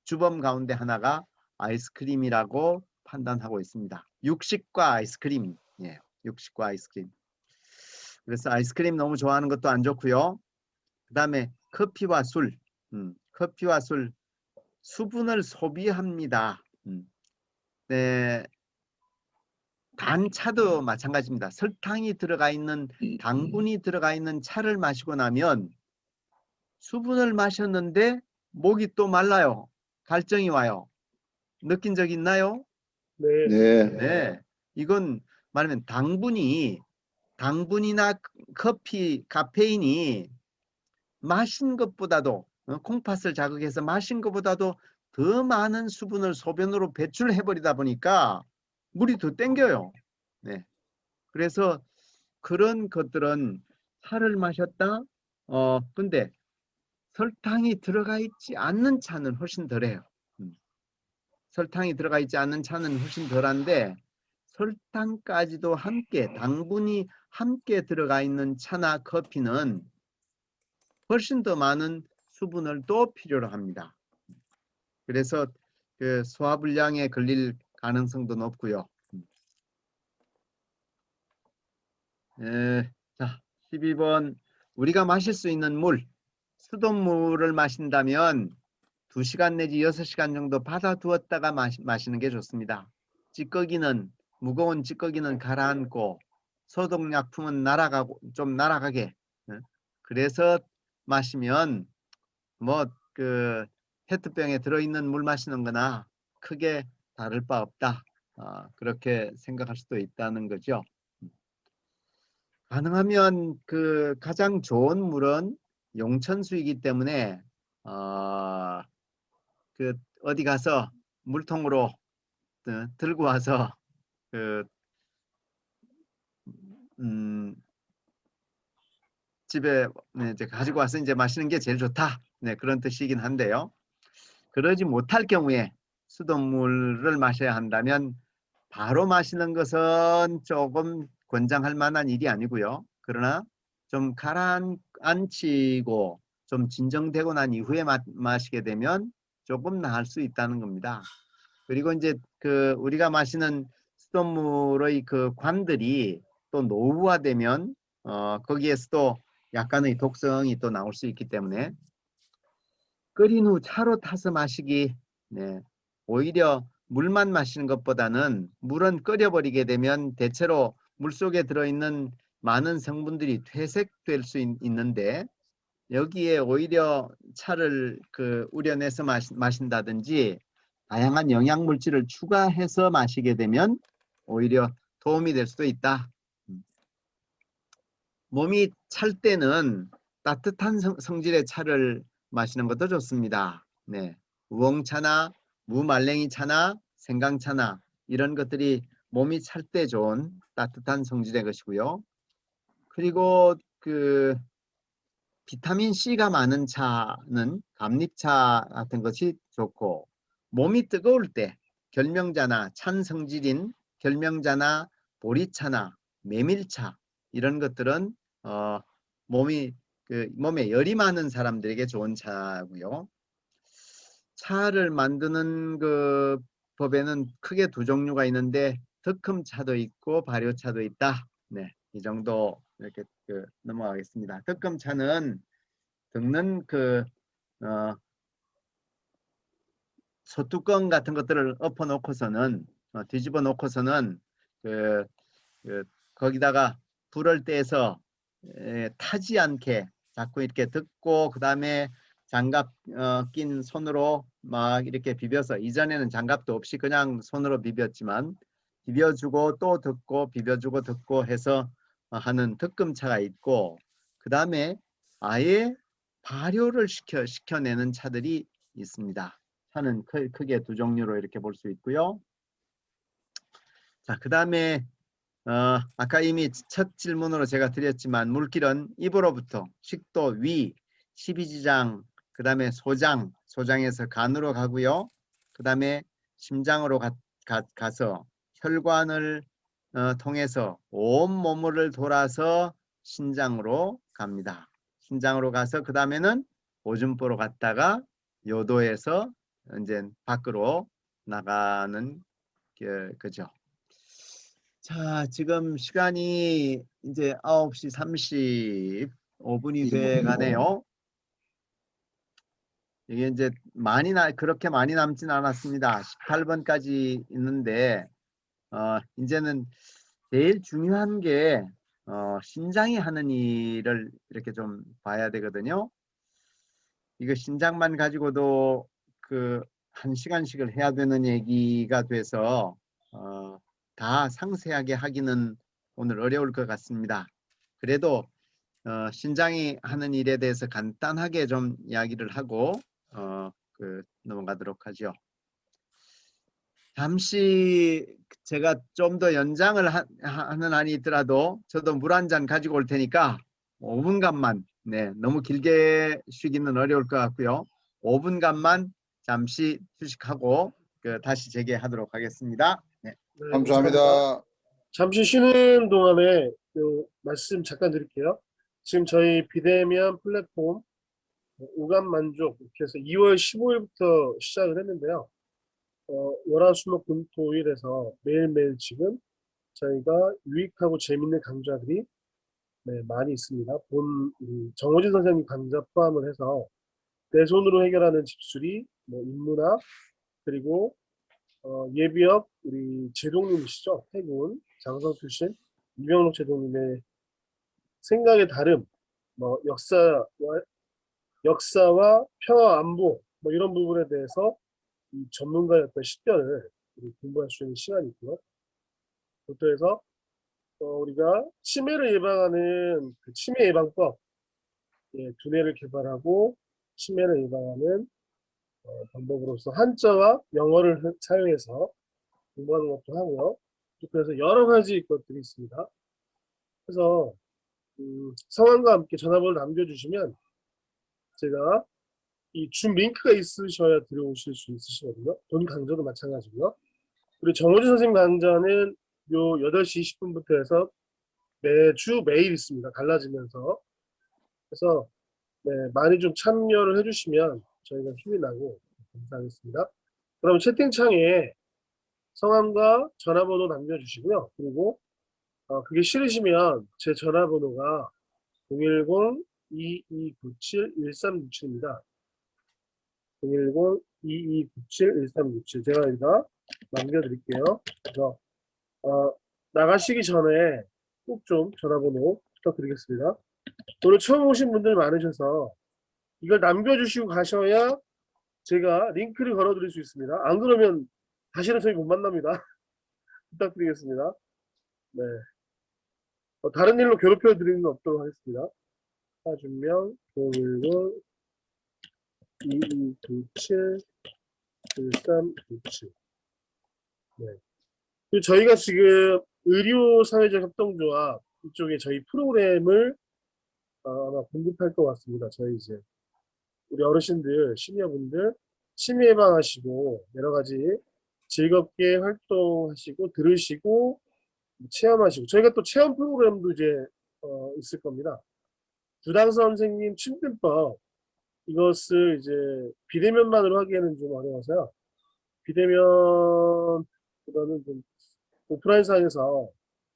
주범 가운데 하나가 아이스크림이라고 판단하고 있습니다. 육식과 아이스크림. 예, 육식과 아이스크림. 그래서 아이스크림 너무 좋아하는 것도 안 좋고요. 그 다음에 커피와 술. 커피와 술. 수분을 소비합니다. 네, 단차도 마찬가지입니다. 설탕이 들어가 있는, 당분이 들어가 있는 차를 마시고 나면 수분을 마셨는데 목이 또 말라요. 갈증이 와요. 느낀 적 있나요? 네. 네. 네, 이건 말하면 당분이 당분이나 커피, 카페인이 마신 것보다도 콩팥을 자극해서 마신 것보다도 더 많은 수분을 소변으로 배출해 버리다 보니까 물이 더 땡겨요. 네. 그래서 그런 것들은 차를 마셨다. 근데 설탕이 들어가 있지 않는 차는 훨씬 덜해요. 설탕이 들어가 있지 않는 차는 훨씬 덜한데 설탕까지도 함께 당분이 함께 들어가 있는 차나 커피는 훨씬 더 많은 수분을 또 필요로 합니다. 그래서 그 소화불량에 걸릴 가능성도 높고요. 자, 12번 우리가 마실 수 있는 물, 수돗물을 마신다면 2시간 내지 6시간 정도 받아두었다가 마시는 게 좋습니다. 찌꺼기는 무거운 찌꺼기는 가라앉고 소독약품은 좀 날아가게. 그래서 마시면 뭐 그 페트병에 들어있는 물 마시는 거나 크게 다를 바 없다. 그렇게 생각할 수도 있다는 거죠. 가능하면 그 가장 좋은 물은 용천수이기 때문에 그 어디 가서 물통으로 들고 와서 그 집에 이제 가지고 와서 이제 마시는 게 제일 좋다. 네, 그런 뜻이긴 한데요. 그러지 못할 경우에 수돗물을 마셔야 한다면 바로 마시는 것은 조금 권장할 만한 일이 아니고요. 그러나 좀 가라앉히고 좀 진정되고 난 이후에 마시게 되면 조금 나을 수 있다는 겁니다. 그리고 이제 그 우리가 마시는 수돗물의 그 관들이 또 노후화되면 거기에서도 약간의 독성이 또 나올 수 있기 때문에 끓인 후 차로 타서 마시기, 네, 오히려 물만 마시는 것보다는 물은 끓여버리게 되면 대체로 물속에 들어있는 많은 성분들이 퇴색될 수 있는데 여기에 오히려 차를 우려내서 마신다든지 다양한 영양물질을 추가해서 마시게 되면 오히려 도움이 될 수도 있다. 몸이 찰 때는 따뜻한 성질의 차를 마시는 것도 좋습니다. 네, 우엉차나 무말랭이 차나 생강차나 이런 것들이 몸이 찰 때 좋은 따뜻한 성질의 것이고요. 그리고 그 비타민 C가 많은 차는 감립차 같은 것이 좋고 몸이 뜨거울 때 결명자나 찬 성질인 결명자나 보리차나 메밀차 이런 것들은 몸에 열이 많은 사람들에게 좋은 차고요. 차를 만드는 그 법에는 크게 두 종류가 있는데 덕흠차도 있고 발효차도 있다. 네, 이 정도 이렇게 넘어가겠습니다. 덕흠차는 덕는 소뚜껑 같은 것들을 엎어 놓고서는 뒤집어 놓고서는 거기다가 불을 떼서 타지 않게 자꾸 이렇게 덮고 그 다음에 장갑 낀 손으로 막 이렇게 비벼서 이전에는 장갑도 없이 그냥 손으로 비볐지만 비벼주고 또 덮고 비벼주고 덮고 해서 하는 덕금차가 있고 그 다음에 아예 발효를 시켜내는 차들이 있습니다. 차는 크게 두 종류로 이렇게 볼 수 있고요. 자, 그 다음에 아까 이미 첫 질문으로 제가 드렸지만 물길은 입으로부터 식도, 위, 십이지장, 그 다음에 소장, 소장에서 간으로 가고요. 그 다음에 심장으로 가서 혈관을 통해서 온 몸을 돌아서 신장으로 갑니다. 신장으로 가서 그 다음에는 오줌보로 갔다가 요도에서 이제 밖으로 나가는 거죠. 자, 지금 시간이 이제 9시 35분이 돼 가네요. 이게 이제 그렇게 많이 남진 않았습니다. 18번까지 있는데 이제는 제일 중요한 게 신장이 하는 일을 이렇게 좀 봐야 되거든요. 이거 신장만 가지고도 1시간씩을 해야 되는 얘기가 돼서 다 상세하게 하기는 오늘 어려울 것 같습니다. 그래도 신장이 하는 일에 대해서 간단하게 좀 이야기를 하고 넘어가도록 하죠. 잠시 제가 좀 더 연장을 하는 한이 있더라도 저도 물 한 잔 가지고 올 테니까 5분간만, 네, 너무 길게 쉬기는 어려울 것 같고요. 5분간만 잠시 휴식하고 다시 재개하도록 하겠습니다. 네. 네, 감사합니다. 잠시 쉬는 동안에 말씀 잠깐 드릴게요. 지금 저희 비대면 플랫폼 오감 만족 이렇게 해서 2월 15일부터 시작을 했는데요. 월화수목금토일에서 매일매일 지금 저희가 유익하고 재밌는 강좌들이 많이 있습니다. 정호진 선생님 강좌 포함을 해서 내 손으로 해결하는 집수리, 인문학, 그리고 예비역 우리 제동님이시죠? 해군 장성 출신 이병록 제동님의 생각의 다름, 역사와 평화 안보 이런 부분에 대해서 이 전문가의 어떤 식견을 공부할 수 있는 시간이 있고요. 그것도 해서 우리가 치매를 예방하는 그 치매 예방법, 두뇌를 개발하고 치매를 예방하는 방법으로서 한자와 영어를 사용해서 공부하는 것도 하고요. 그래서 여러 가지 것들이 있습니다. 그래서 성함과 함께 전화번호를 남겨주시면 제가 이 줌 링크가 있으셔야 들어오실 수 있으시거든요. 본 강좌도 마찬가지고요. 우리 정호진 선생님 강좌는 요 8시 20분부터 해서 매주 매일 있습니다. 달라지면서. 그래서 많이 좀 참여를 해주시면 저희가 힘이 나고 감사하겠습니다. 그럼 채팅창에 성함과 전화번호 남겨주시고요. 그리고 그게 싫으시면 제 전화번호가 010-2297-1367입니다. 010-2297-1367 제가 여기다 남겨드릴게요. 그래서 나가시기 전에 꼭 좀 전화번호 부탁드리겠습니다. 오늘 처음 오신 분들 많으셔서 이걸 남겨주시고 가셔야 제가 링크를 걸어드릴 수 있습니다. 안 그러면 다시는 저희 못 만납니다. 부탁드리겠습니다. 네. 다른 일로 괴롭혀 드리는 건 없도록 하겠습니다. 사준명 010-2297-1367 네. 그리고 저희가 지금 의료사회적 협동조합 이쪽에 저희 프로그램을 아마 공급할 것 같습니다. 저희 이제 우리 어르신들, 시니어분들 치매 예방하시고 여러 가지 즐겁게 활동하시고 들으시고 체험하시고 저희가 또 체험 프로그램도 이제 있을 겁니다. 부당사 선생님 침대법 이것을 이제 비대면만으로 하기에는 좀 어려워서요. 비대면보다는 좀 오프라인상에서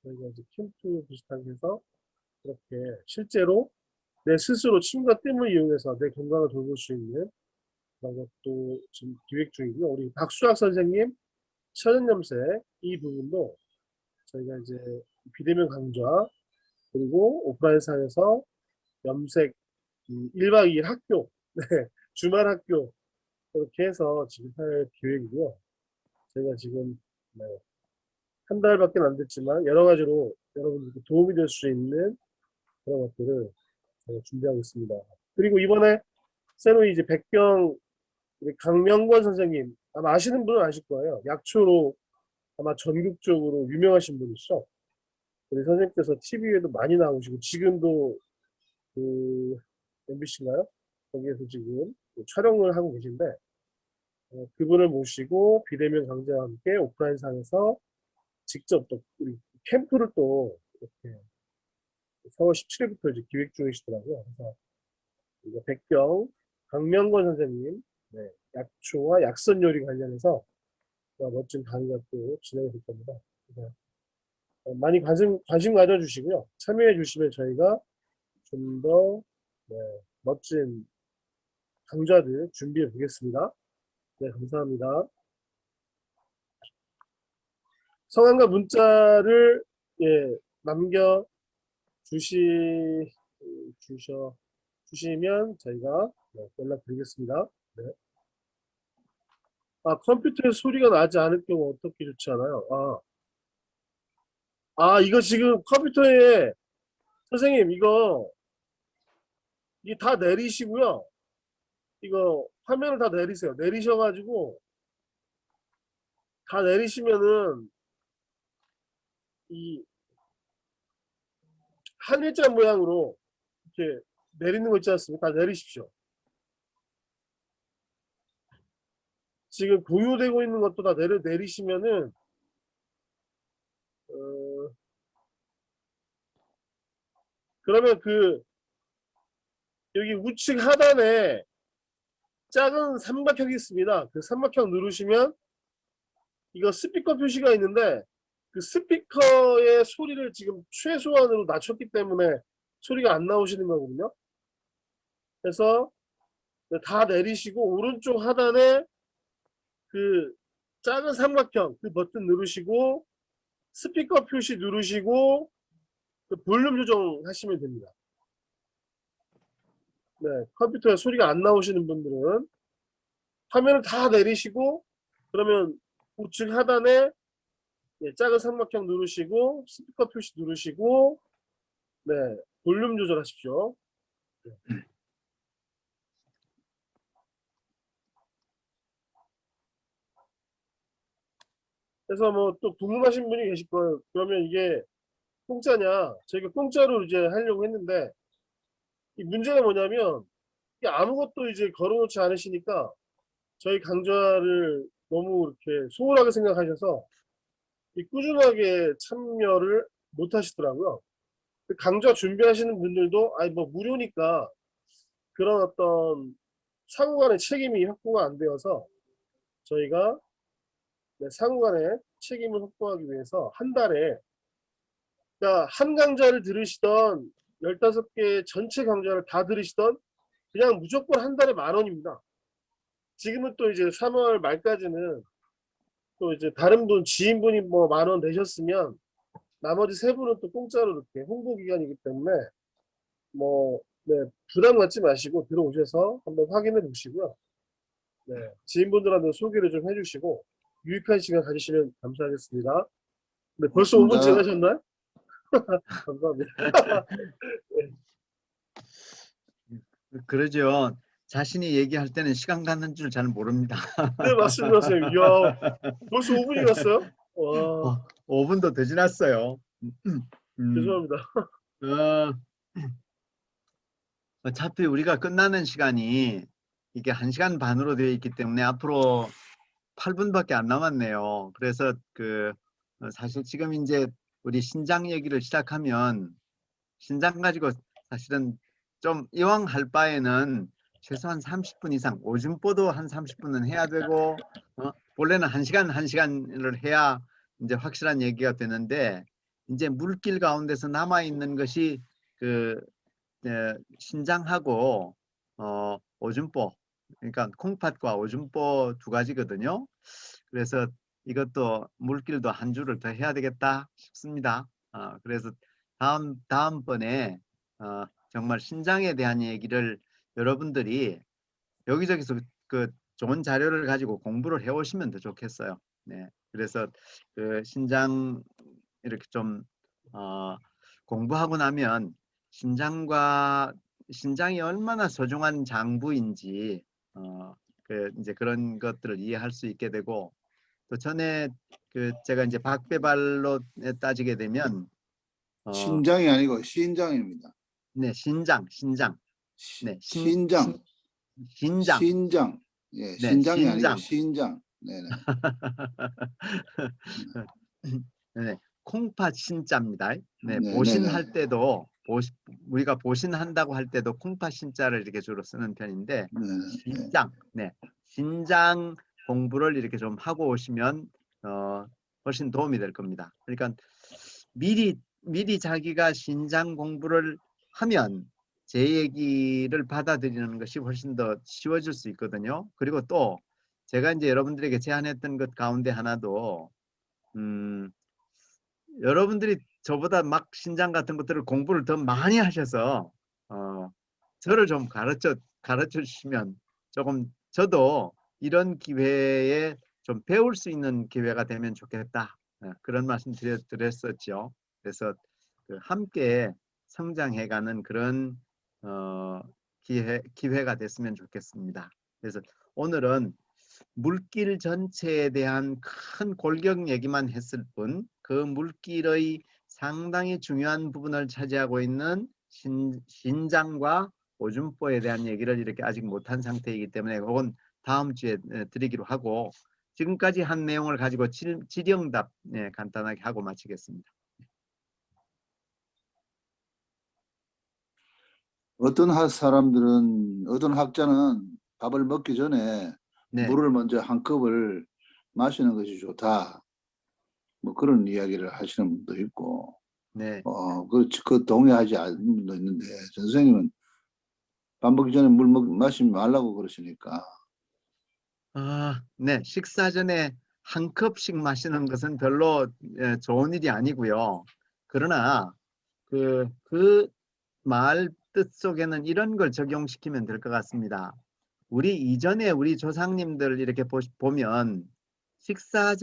저희가 이제 캠프 비슷하게 해서 이렇게 실제로 내 스스로 침과 뜸을 이용해서 내 건강을 돌볼 수 있는 그런 것도 지금 기획 중이고요. 우리 박수학 선생님 천연염색 이 부분도 저희가 이제 비대면 강좌 그리고 오프라인상에서 염색 1박 2일 학교 주말 학교 이렇게 해서 지금 할 계획이고요. 저희가 지금 한 달밖에 안 됐지만 여러 가지로 여러분들께 도움이 될 수 있는 그런 것들을 준비하고 있습니다. 그리고 이번에 새로 이제 백경 우리 강명권 선생님 아마 아시는 분은 아실 거예요. 약초로 아마 전국적으로 유명하신 분이시죠. 우리 선생님께서 TV에도 많이 나오시고 지금도 그 MBC인가요? 거기에서 지금 촬영을 하고 계신데 그분을 모시고 비대면 강좌와 함께 오프라인상에서 직접 또 우리 캠프를 또 이렇게 4월 17일부터 이제 기획 중이시더라고요. 그래서 이제 백경 강명권 선생님 약초와 약선 요리 관련해서 멋진 강의가 또 진행이 될 겁니다. 그래서 많이 관심 가져주시고요. 참여해 주시면 저희가 좀 더 멋진 강좌들 준비해 보겠습니다. 네, 감사합니다. 성함과 문자를 주시면 저희가 연락드리겠습니다. 네. 컴퓨터에 소리가 나지 않을 경우 어떻게 좋지 않아요? 아, 이거 지금 컴퓨터에 선생님 이거 다 내리시고요. 이거 화면을 다 내리세요. 내리셔가지고 다 내리시면은 이 한일자 모양으로 이렇게 내리는 거 있지 않습니까? 다 내리십시오. 지금 공유되고 있는 것도 다 내리시면은 그러면 여기 우측 하단에 작은 삼각형이 있습니다. 그 삼각형 누르시면 이거 스피커 표시가 있는데 그 스피커의 소리를 지금 최소한으로 낮췄기 때문에 소리가 안 나오시는 거거든요. 그래서 다 내리시고 오른쪽 하단에 그 작은 삼각형 그 버튼 누르시고 스피커 표시 누르시고 그 볼륨 조정하시면 됩니다. 네, 컴퓨터에 소리가 안 나오시는 분들은 화면을 다 내리시고 그러면 우측 하단에 작은 삼각형 누르시고 스피커 표시 누르시고 네, 볼륨 조절하십시오. 네. 그래서 뭐 또 궁금하신 분이 계실 거예요. 그러면 이게 공짜냐? 저희가 공짜로 이제 하려고 했는데 이 문제가 뭐냐면 이게 아무것도 이제 걸어놓지 않으시니까 저희 강좌를 너무 이렇게 소홀하게 생각하셔서 꾸준하게 참여를 못 하시더라고요. 강좌 준비하시는 분들도 아니 뭐 무료니까 그런 어떤 상호간의 책임이 확보가 안 되어서 저희가 상호간의 책임을 확보하기 위해서 한 달에 그러니까 한 강좌를 들으시던 15개 전체 강좌를 다 들으시던 그냥 무조건 한 달에 10,000원입니다. 지금은 또 이제 3월 말까지는 또 이제 다른 분 지인분이 뭐 10,000원 내셨으면 나머지 3분은 또 공짜로 이렇게 홍보 기간이기 때문에 뭐 네, 부담 갖지 마시고 들어오셔서 한번 확인해 보시고요. 네, 지인분들한테 소개를 좀 해주시고 유익한 시간 가지시면 감사하겠습니다. 네, 벌써 5분 고맙습니다. 지나셨나요? 감사합니다. 그러죠. 자신이 얘기할 때는 시간 가는 줄 잘 모릅니다. 네, 맞습니다, 선생님. 이야, 벌써 5분이 갔어요? 와, 5분도 더 지났어요. 죄송합니다. 어, 어차피 우리가 끝나는 시간이 이게 1시간 반으로 되어 있기 때문에 앞으로 8분밖에 안 남았네요. 그래서 사실 지금 이제 우리 신장 얘기를 시작하면 신장 가지고 사실은 좀 이왕 할 바에는 최소한 30분 이상, 오줌보도 한 30분은 해야 되고 원래는 1시간을 해야 이제 확실한 얘기가 되는데 이제 물길 가운데서 남아 있는 것이 신장하고 오줌보, 그러니까 콩팥과 오줌보 2가지거든요. 그래서 이것도 물길도 한 줄을 더 해야 되겠다 싶습니다. 그래서 다음번에 정말 신장에 대한 얘기를 여러분들이 여기저기서 좋은 자료를 가지고 공부를 해오시면 더 좋겠어요. 네, 그래서 신장 이렇게 좀 공부하고 나면 신장이 얼마나 소중한 장부인지 이제 그런 것들을 이해할 수 있게 되고 또 전에 제가 이제 박배발로 따지게 되면 신장이 아니고 신장입니다. 네, 신장. 네, 신장. 신장. 예, 네, 신장이 아니고 신장. 신장. 네네. 네, 콩팥 신자입니다. 네, 네, 보신할 네네. 때도 우리가 보신한다고 할 때도 콩팥 신자를 이렇게 주로 쓰는 편인데 신장. 네, 신장 공부를 이렇게 좀 하고 오시면 훨씬 도움이 될 겁니다. 그러니까 미리 자기가 신장 공부를 하면 제 얘기를 받아들이는 것이 훨씬 더 쉬워질 수 있거든요. 그리고 또 제가 이제 여러분들에게 제안했던 것 가운데 하나도 여러분들이 저보다 막 신장 같은 것들을 공부를 더 많이 하셔서 저를 좀 가르쳐 주시면 조금 저도 이런 기회에 좀 배울 수 있는 기회가 되면 좋겠다. 그런 말씀 드렸었죠. 그래서 그 함께 성장해가는 그런 기회가 됐으면 좋겠습니다. 그래서 오늘은 물길 전체에 대한 큰 골격 얘기만 했을 뿐 그 물길의 상당히 중요한 부분을 차지하고 있는 신장과 오줌보에 대한 얘기를 이렇게 아직 못한 상태이기 때문에 그건 다음 주에 드리기로 하고 지금까지 한 내용을 가지고 질의응답 간단하게 하고 마치겠습니다. 어떤 사람들은, 어떤 학자는 밥을 먹기 전에 네, 물을 먼저 한 컵을 마시는 것이 좋다. 뭐 그런 이야기를 하시는 분도 있고, 네. 그 동의하지 않는 분도 있는데, 전 선생님은 밥 먹기 전에 마시지 말라고 그러시니까. 네. 식사 전에 한 컵씩 마시는 것은 별로 좋은 일이 아니고요. 그러나 그 말 뜻 속에는 이런 걸 적용시키면 될 것 같습니다. 우리 이전에 우리 조상님들 이렇게 보면 식사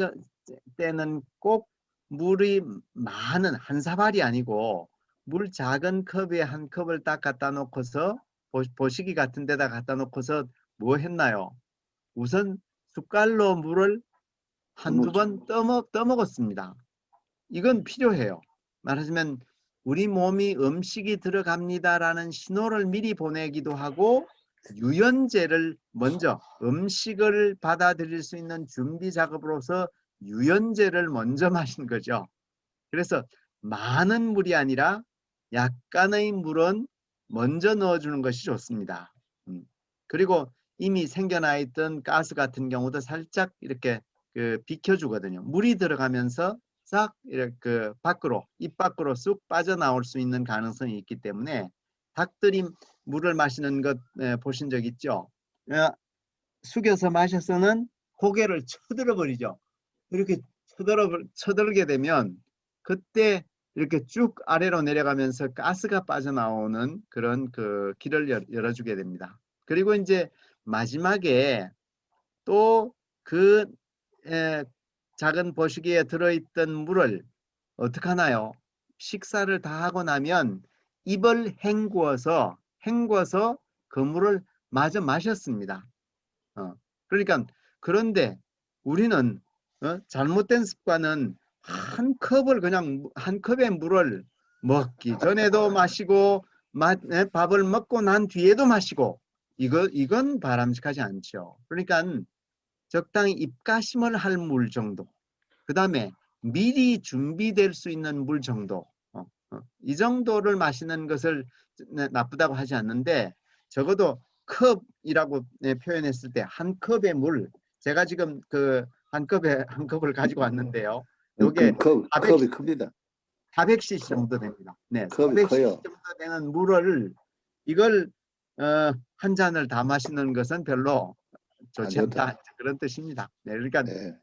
때는 꼭 물이 많은 한 사발이 아니고 물 작은 컵에 한 컵을 딱 갖다 놓고서 보시기 같은 데다 갖다 놓고서 뭐 했나요? 우선 숟갈로 물을 한두 번 떠먹었습니다. 이건 필요해요. 말하자면 우리 몸이 음식이 들어갑니다라는 신호를 미리 보내기도 하고 유연제를 먼저 음식을 받아들일 수 있는 준비 작업으로서 유연제를 먼저 마신 거죠. 그래서 많은 물이 아니라 약간의 물은 먼저 넣어주는 것이 좋습니다. 그리고 이미 생겨나 있던 가스 같은 경우도 살짝 이렇게 비켜주거든요. 물이 들어가면서 싹 이렇게 밖으로 입 밖으로 쑥 빠져나올 수 있는 가능성이 있기 때문에 닭들이 물을 마시는 것 보신 적 있죠? 숙여서 마셔서는 고개를 쳐들어 버리죠. 이렇게 쳐들게 되면 그때 이렇게 쭉 아래로 내려가면서 가스가 빠져나오는 그런 길을 열어주게 됩니다. 그리고 이제 마지막에 또 작은 보시기에 들어있던 물을 어떻게 하나요? 식사를 다 하고 나면 입을 헹구어서 그 물을 마저 마셨습니다. 그러니까 그런데 우리는 잘못된 습관은 한 컵의 물을 먹기 전에도 마시고 밥을 먹고 난 뒤에도 마시고 이건 바람직하지 않죠. 그러니까 적당히 입가심을 할 물 정도, 그 다음에 미리 준비될 수 있는 물 정도, 이 정도를 마시는 것을 나쁘다고 하지 않는데 적어도 컵이라고 표현했을 때 한 컵의 물, 제가 지금 한 컵을 가지고 왔는데요. 이게 컵이 큽니다. 400cc 정도 됩니다. 네, 컵이 400cc 커요. 정도 되는 물을 이걸 한 잔을 다 마시는 것은 별로 좋지 안 좋다. 않다, 그런 뜻입니다. 네, 그러니까 네.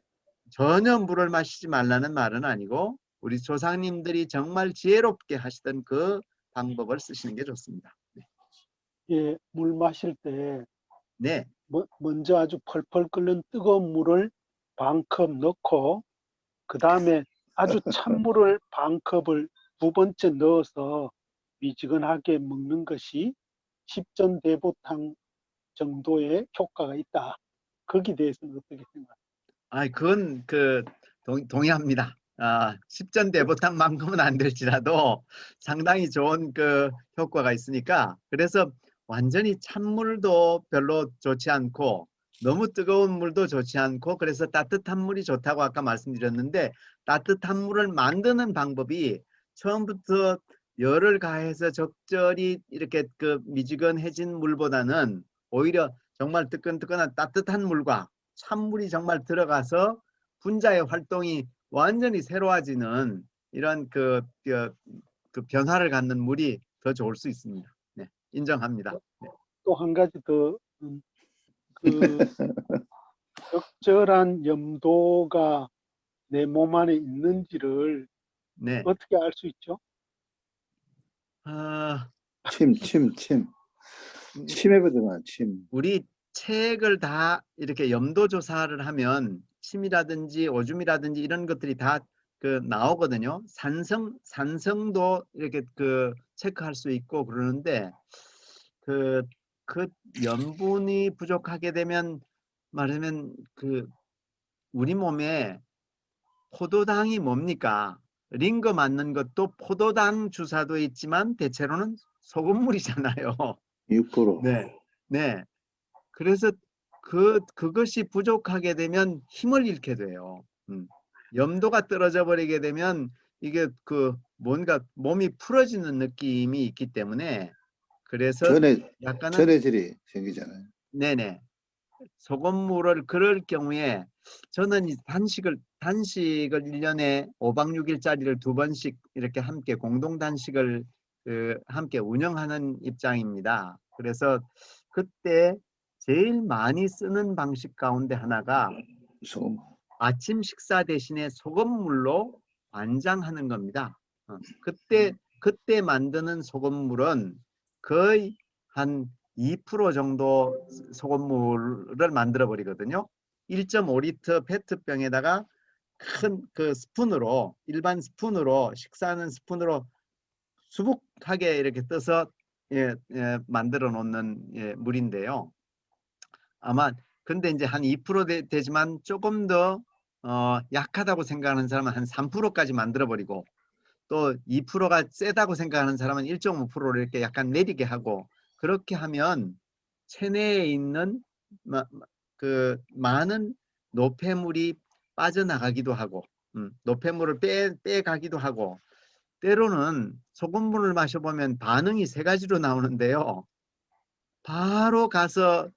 전혀 물을 마시지 말라는 말은 아니고 우리 조상님들이 정말 지혜롭게 하시던 그 방법을 쓰시는 게 좋습니다. 네. 예, 물 마실 때 네. 먼저 아주 펄펄 끓는 뜨거운 물을 반 컵 넣고 그 다음에 아주 찬물을 반 컵을 두 번째 넣어서 미지근하게 먹는 것이 십전대보탕 정도의 효과가 있다. 거기에 대해서는 어떻게 생각하세요? 그건 동의합니다. 십전대보탕만큼은 안 될지라도 상당히 좋은 효과가 있으니까, 그래서 완전히 찬물도 별로 좋지 않고 너무 뜨거운 물도 좋지 않고, 그래서 따뜻한 물이 좋다고 아까 말씀드렸는데, 따뜻한 물을 만드는 방법이 처음부터 열을 가해서 적절히 이렇게 미지근해진 물보다는 오히려 정말 뜨끈뜨끈한 따뜻한 물과 찬물이 정말 들어가서 분자의 활동이 완전히 새로워지는 이런 변화를 갖는 물이 더 좋을 수 있습니다. 네, 인정합니다. 네. 또 한 가지 더 적절한 염도가 내 몸 안에 있는지를 네. 어떻게 알 수 있죠? 침에 들어가 침. 우리 책을 다 이렇게 염도 조사를 하면 침이라든지 오줌이라든지 이런 것들이 다 그 나오거든요. 산성도 이렇게 그 체크할 수 있고 그러는데 그 염분이 부족하게 되면 말하면 그 우리 몸에 포도당이 뭡니까? 링거 맞는 것도 포도당 주사도 있지만 대체로는 소금물이잖아요. 6%. 네. 네. 그래서 그것이 부족하게 되면 힘을 잃게 돼요. 염도가 떨어져 버리게 되면 이게 그 뭔가 몸이 풀어지는 느낌이 있기 때문에 그래서 약간은 전해질이 생기잖아요. 네네. 소금물을 그럴 경우에 저는 이 단식을 1년에 5박 6일짜리를 2번씩 이렇게 함께 공동 단식을 함께 운영하는 입장입니다. 그래서 그때 제일 많이 쓰는 방식 가운데 하나가 소금. 아침 식사 대신에 소금물로 완장하는 겁니다. 그때 만드는 소금물은 거의 한 2% 정도 소금물을 만들어 버리거든요. 1.5리터 페트병에다가 큰 그 스푼으로 일반 스푼으로 식사하는 스푼으로 수북하게 이렇게 떠서 만들어 놓는 물인데요. 아마 근데 이제 한 2% 되지만 조금 더 약하다고 생각하는 사람은 한 3%까지 만들어 버리고 또 2%가 세다고 생각하는 사람은 1.5%를 이렇게 약간 내리게 하고 그렇게 하면 체내에 있는 그 많은 노폐물이 빠져나가기도 하고 노폐물을 빼가기도 하고 때로는 소금물을 마셔보면 반응이 3가지로 나오는데요. 바로 가서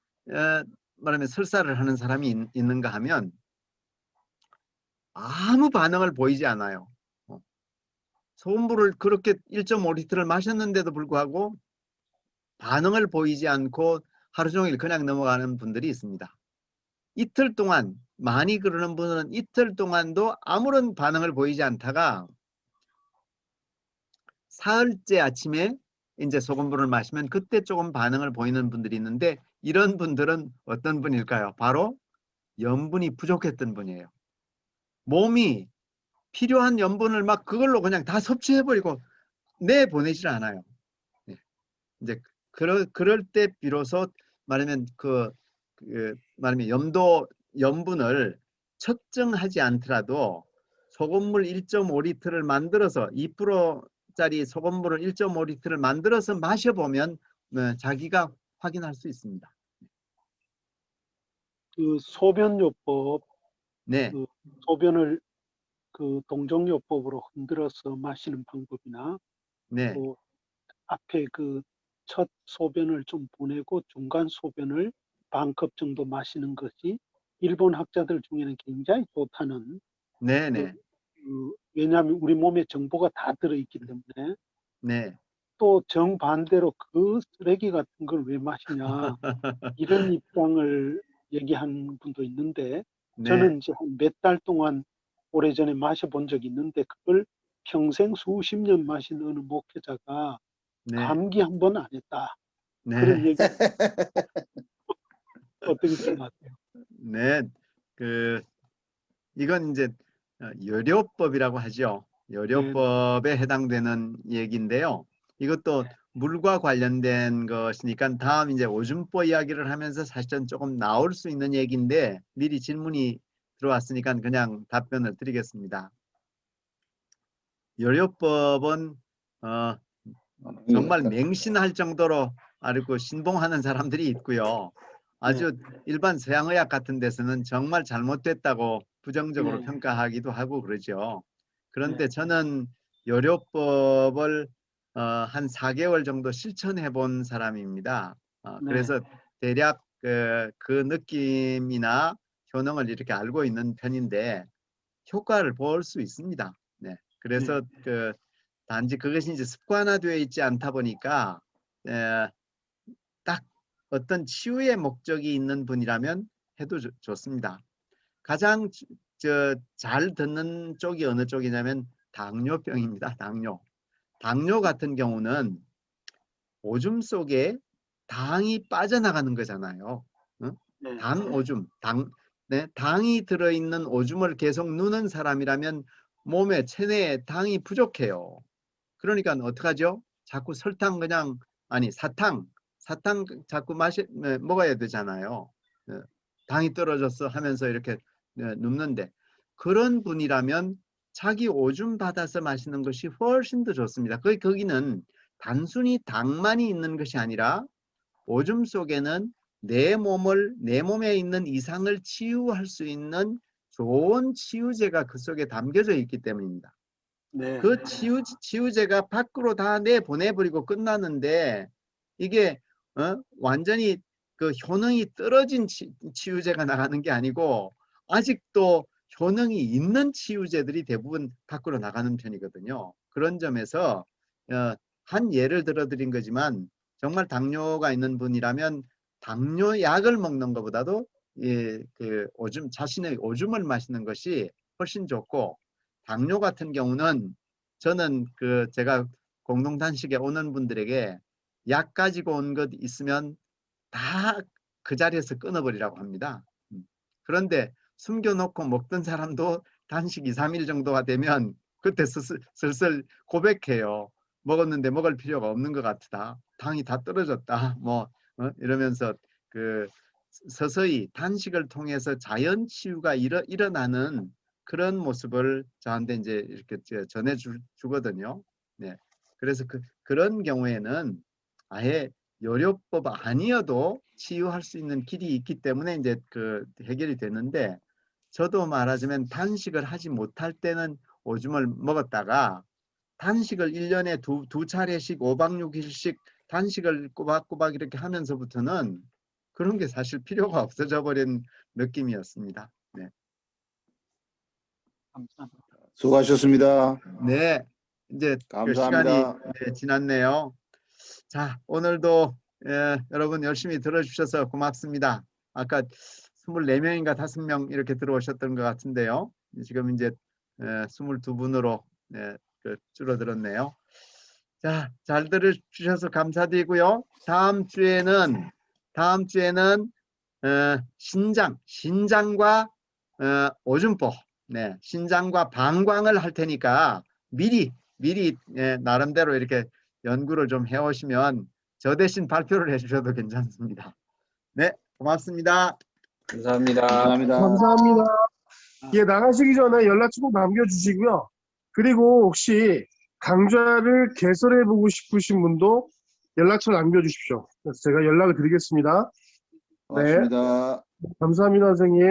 말하면 설사를 하는 사람이 있는가 하면 아무 반응을 보이지 않아요. 소금물을 그렇게 1.5리터를 마셨는데도 불구하고 반응을 보이지 않고 하루 종일 그냥 넘어가는 분들이 있습니다. 이틀 동안 많이 그러는 분은 이틀 동안도 아무런 반응을 보이지 않다가 사흘째 아침에 이제 소금물을 마시면 그때 조금 반응을 보이는 분들이 있는데 이런 분들은 어떤 분일까요? 바로 염분이 부족했던 분이에요. 몸이 필요한 염분을 막 그걸로 그냥 다 섭취해버리고 내보내질 않아요. 네. 이제 그럴 때 비로소 말하면 말하면 염분을 측정하지 않더라도 소금물 1.5리터를 만들어서 2%짜리 소금물을 1.5리터를 만들어서 마셔보면 자기가 확인할 수 있습니다. 그 소변요법, 네, 그 소변을 그 동정요법으로 흔들어서 마시는 방법이나 네, 또 앞에 그 첫 소변을 좀 보내고 중간 소변을 반컵 정도 마시는 것이 일본 학자들 중에는 굉장히 좋다는 네, 네, 왜냐하면 우리 몸에 정보가 다 들어있기 때문에 네, 또 정반대로 그 쓰레기 같은 걸 왜 마시냐 이런 입장을 얘기하는 분도 있는데 네, 저는 이제 한 몇 달 동안 오래전에 마셔본 적이 있는데 그걸 평생 수십 년 마신 어느 목회자가 네, 감기 한 번 안 했다. 네, 그런 얘기 어떻게 생각하세요? 네. 이건 이제 여료법이라고 하죠. 여료법에 해당되는 얘기인데요. 이것도 물과 관련된 것이니까 다음 이제 오줌보 이야기를 하면서 사실은 조금 나올 수 있는 얘기인데 미리 질문이 들어왔으니까 그냥 답변을 드리겠습니다. 여료법은 정말 맹신할 정도로 알고 신봉하는 사람들이 있고요. 아주 일반 서양의학 같은 데서는 정말 잘못됐다고 부정적으로 평가하기도 하고 그러죠. 그런데 저는 여료법을 한 4개월 정도 실천해 본 사람입니다. 그래서 대략 그 느낌이나 효능을 이렇게 알고 있는 편인데 효과를 볼 수 있습니다. 네. 그래서 단지 그것이 이제 습관화되어 있지 않다 보니까 딱 어떤 치유의 목적이 있는 분이라면 해도 좋습니다. 가장 잘 듣는 쪽이 어느 쪽이냐면 당뇨병입니다. 당뇨 같은 경우는 오줌 속에 당이 빠져나가는 거잖아요. 당 오줌, 당이 들어있는 오줌을 계속 누는 사람이라면 몸에 체내에 당이 부족해요. 그러니까 어떡하죠? 자꾸 설탕 그냥 아니 사탕 자꾸 먹어야 되잖아요. 당이 떨어졌어 하면서 이렇게 눕는데 그런 분이라면 자기 오줌 받아서 마시는 것이 훨씬 더 좋습니다. 거기는 단순히 당만이 있는 것이 아니라 오줌 속에는 내 몸에 있는 이상을 치유할 수 있는 좋은 치유제가 그 속에 담겨져 있기 때문입니다. 네. 그 치유제가 밖으로 다 내보내버리고 끝나는데 이게 완전히 그 효능이 떨어진 치유제가 나가는 게 아니고 아직도 효능이 있는 치유제들이 대부분 밖으로 나가는 편이거든요. 그런 점에서 한 예를 들어드린 거지만 정말 당뇨가 있는 분이라면 당뇨 약을 먹는 것보다도 그 자신의 오줌을 마시는 것이 훨씬 좋고, 당뇨 같은 경우는 저는 제가 공동단식에 오는 분들에게 약 가지고 온 것 있으면 다 그 자리에서 끊어버리라고 합니다. 그런데 숨겨놓고 먹던 사람도 단식 2, 3일 정도가 되면 그때 슬슬 고백해요. 먹었는데 먹을 필요가 없는 것 같다. 당이 다 떨어졌다. 이러면서 서서히 단식을 통해서 자연 치유가 일어나는 그런 모습을 저한테 이제 이렇게 전해 주거든요. 네. 그래서 그런 경우에는 아예 요요법 아니어도 치유할 수 있는 길이 있기 때문에 이제 해결이 되는데, 저도 말하자면 단식을 하지 못할 때는 오줌을 먹었다가 단식을 1년에 두 차례씩 5박 6일씩 단식을 꼬박꼬박 이렇게 하면서부터는 그런 게 사실 필요가 없어져 버린 느낌이었습니다. 네. 감사합니다. 수고하셨습니다. 네, 이제 감사합니다. 시간이 지났네요. 자, 오늘도 여러분 열심히 들어주셔서 고맙습니다. 아까 24명인가 5명 이렇게 들어오셨던 것 같은데요. 지금 이제 22분으로 줄어들었네요. 자, 잘 들어주셔서 감사드리고요. 다음 주에는 신장과 오줌보, 네, 신장과 방광을 할 테니까 미리 나름대로 이렇게 연구를 좀 해오시면 저 대신 발표를 해주셔도 괜찮습니다. 네, 고맙습니다. 감사합니다. 감사합니다. 감사합니다. 예, 나가시기 전에 연락처 꼭 남겨주시고요. 그리고 혹시 강좌를 개설해보고 싶으신 분도 연락처 남겨주십시오. 그래서 제가 연락을 드리겠습니다. 고맙습니다. 감사합니다, 선생님.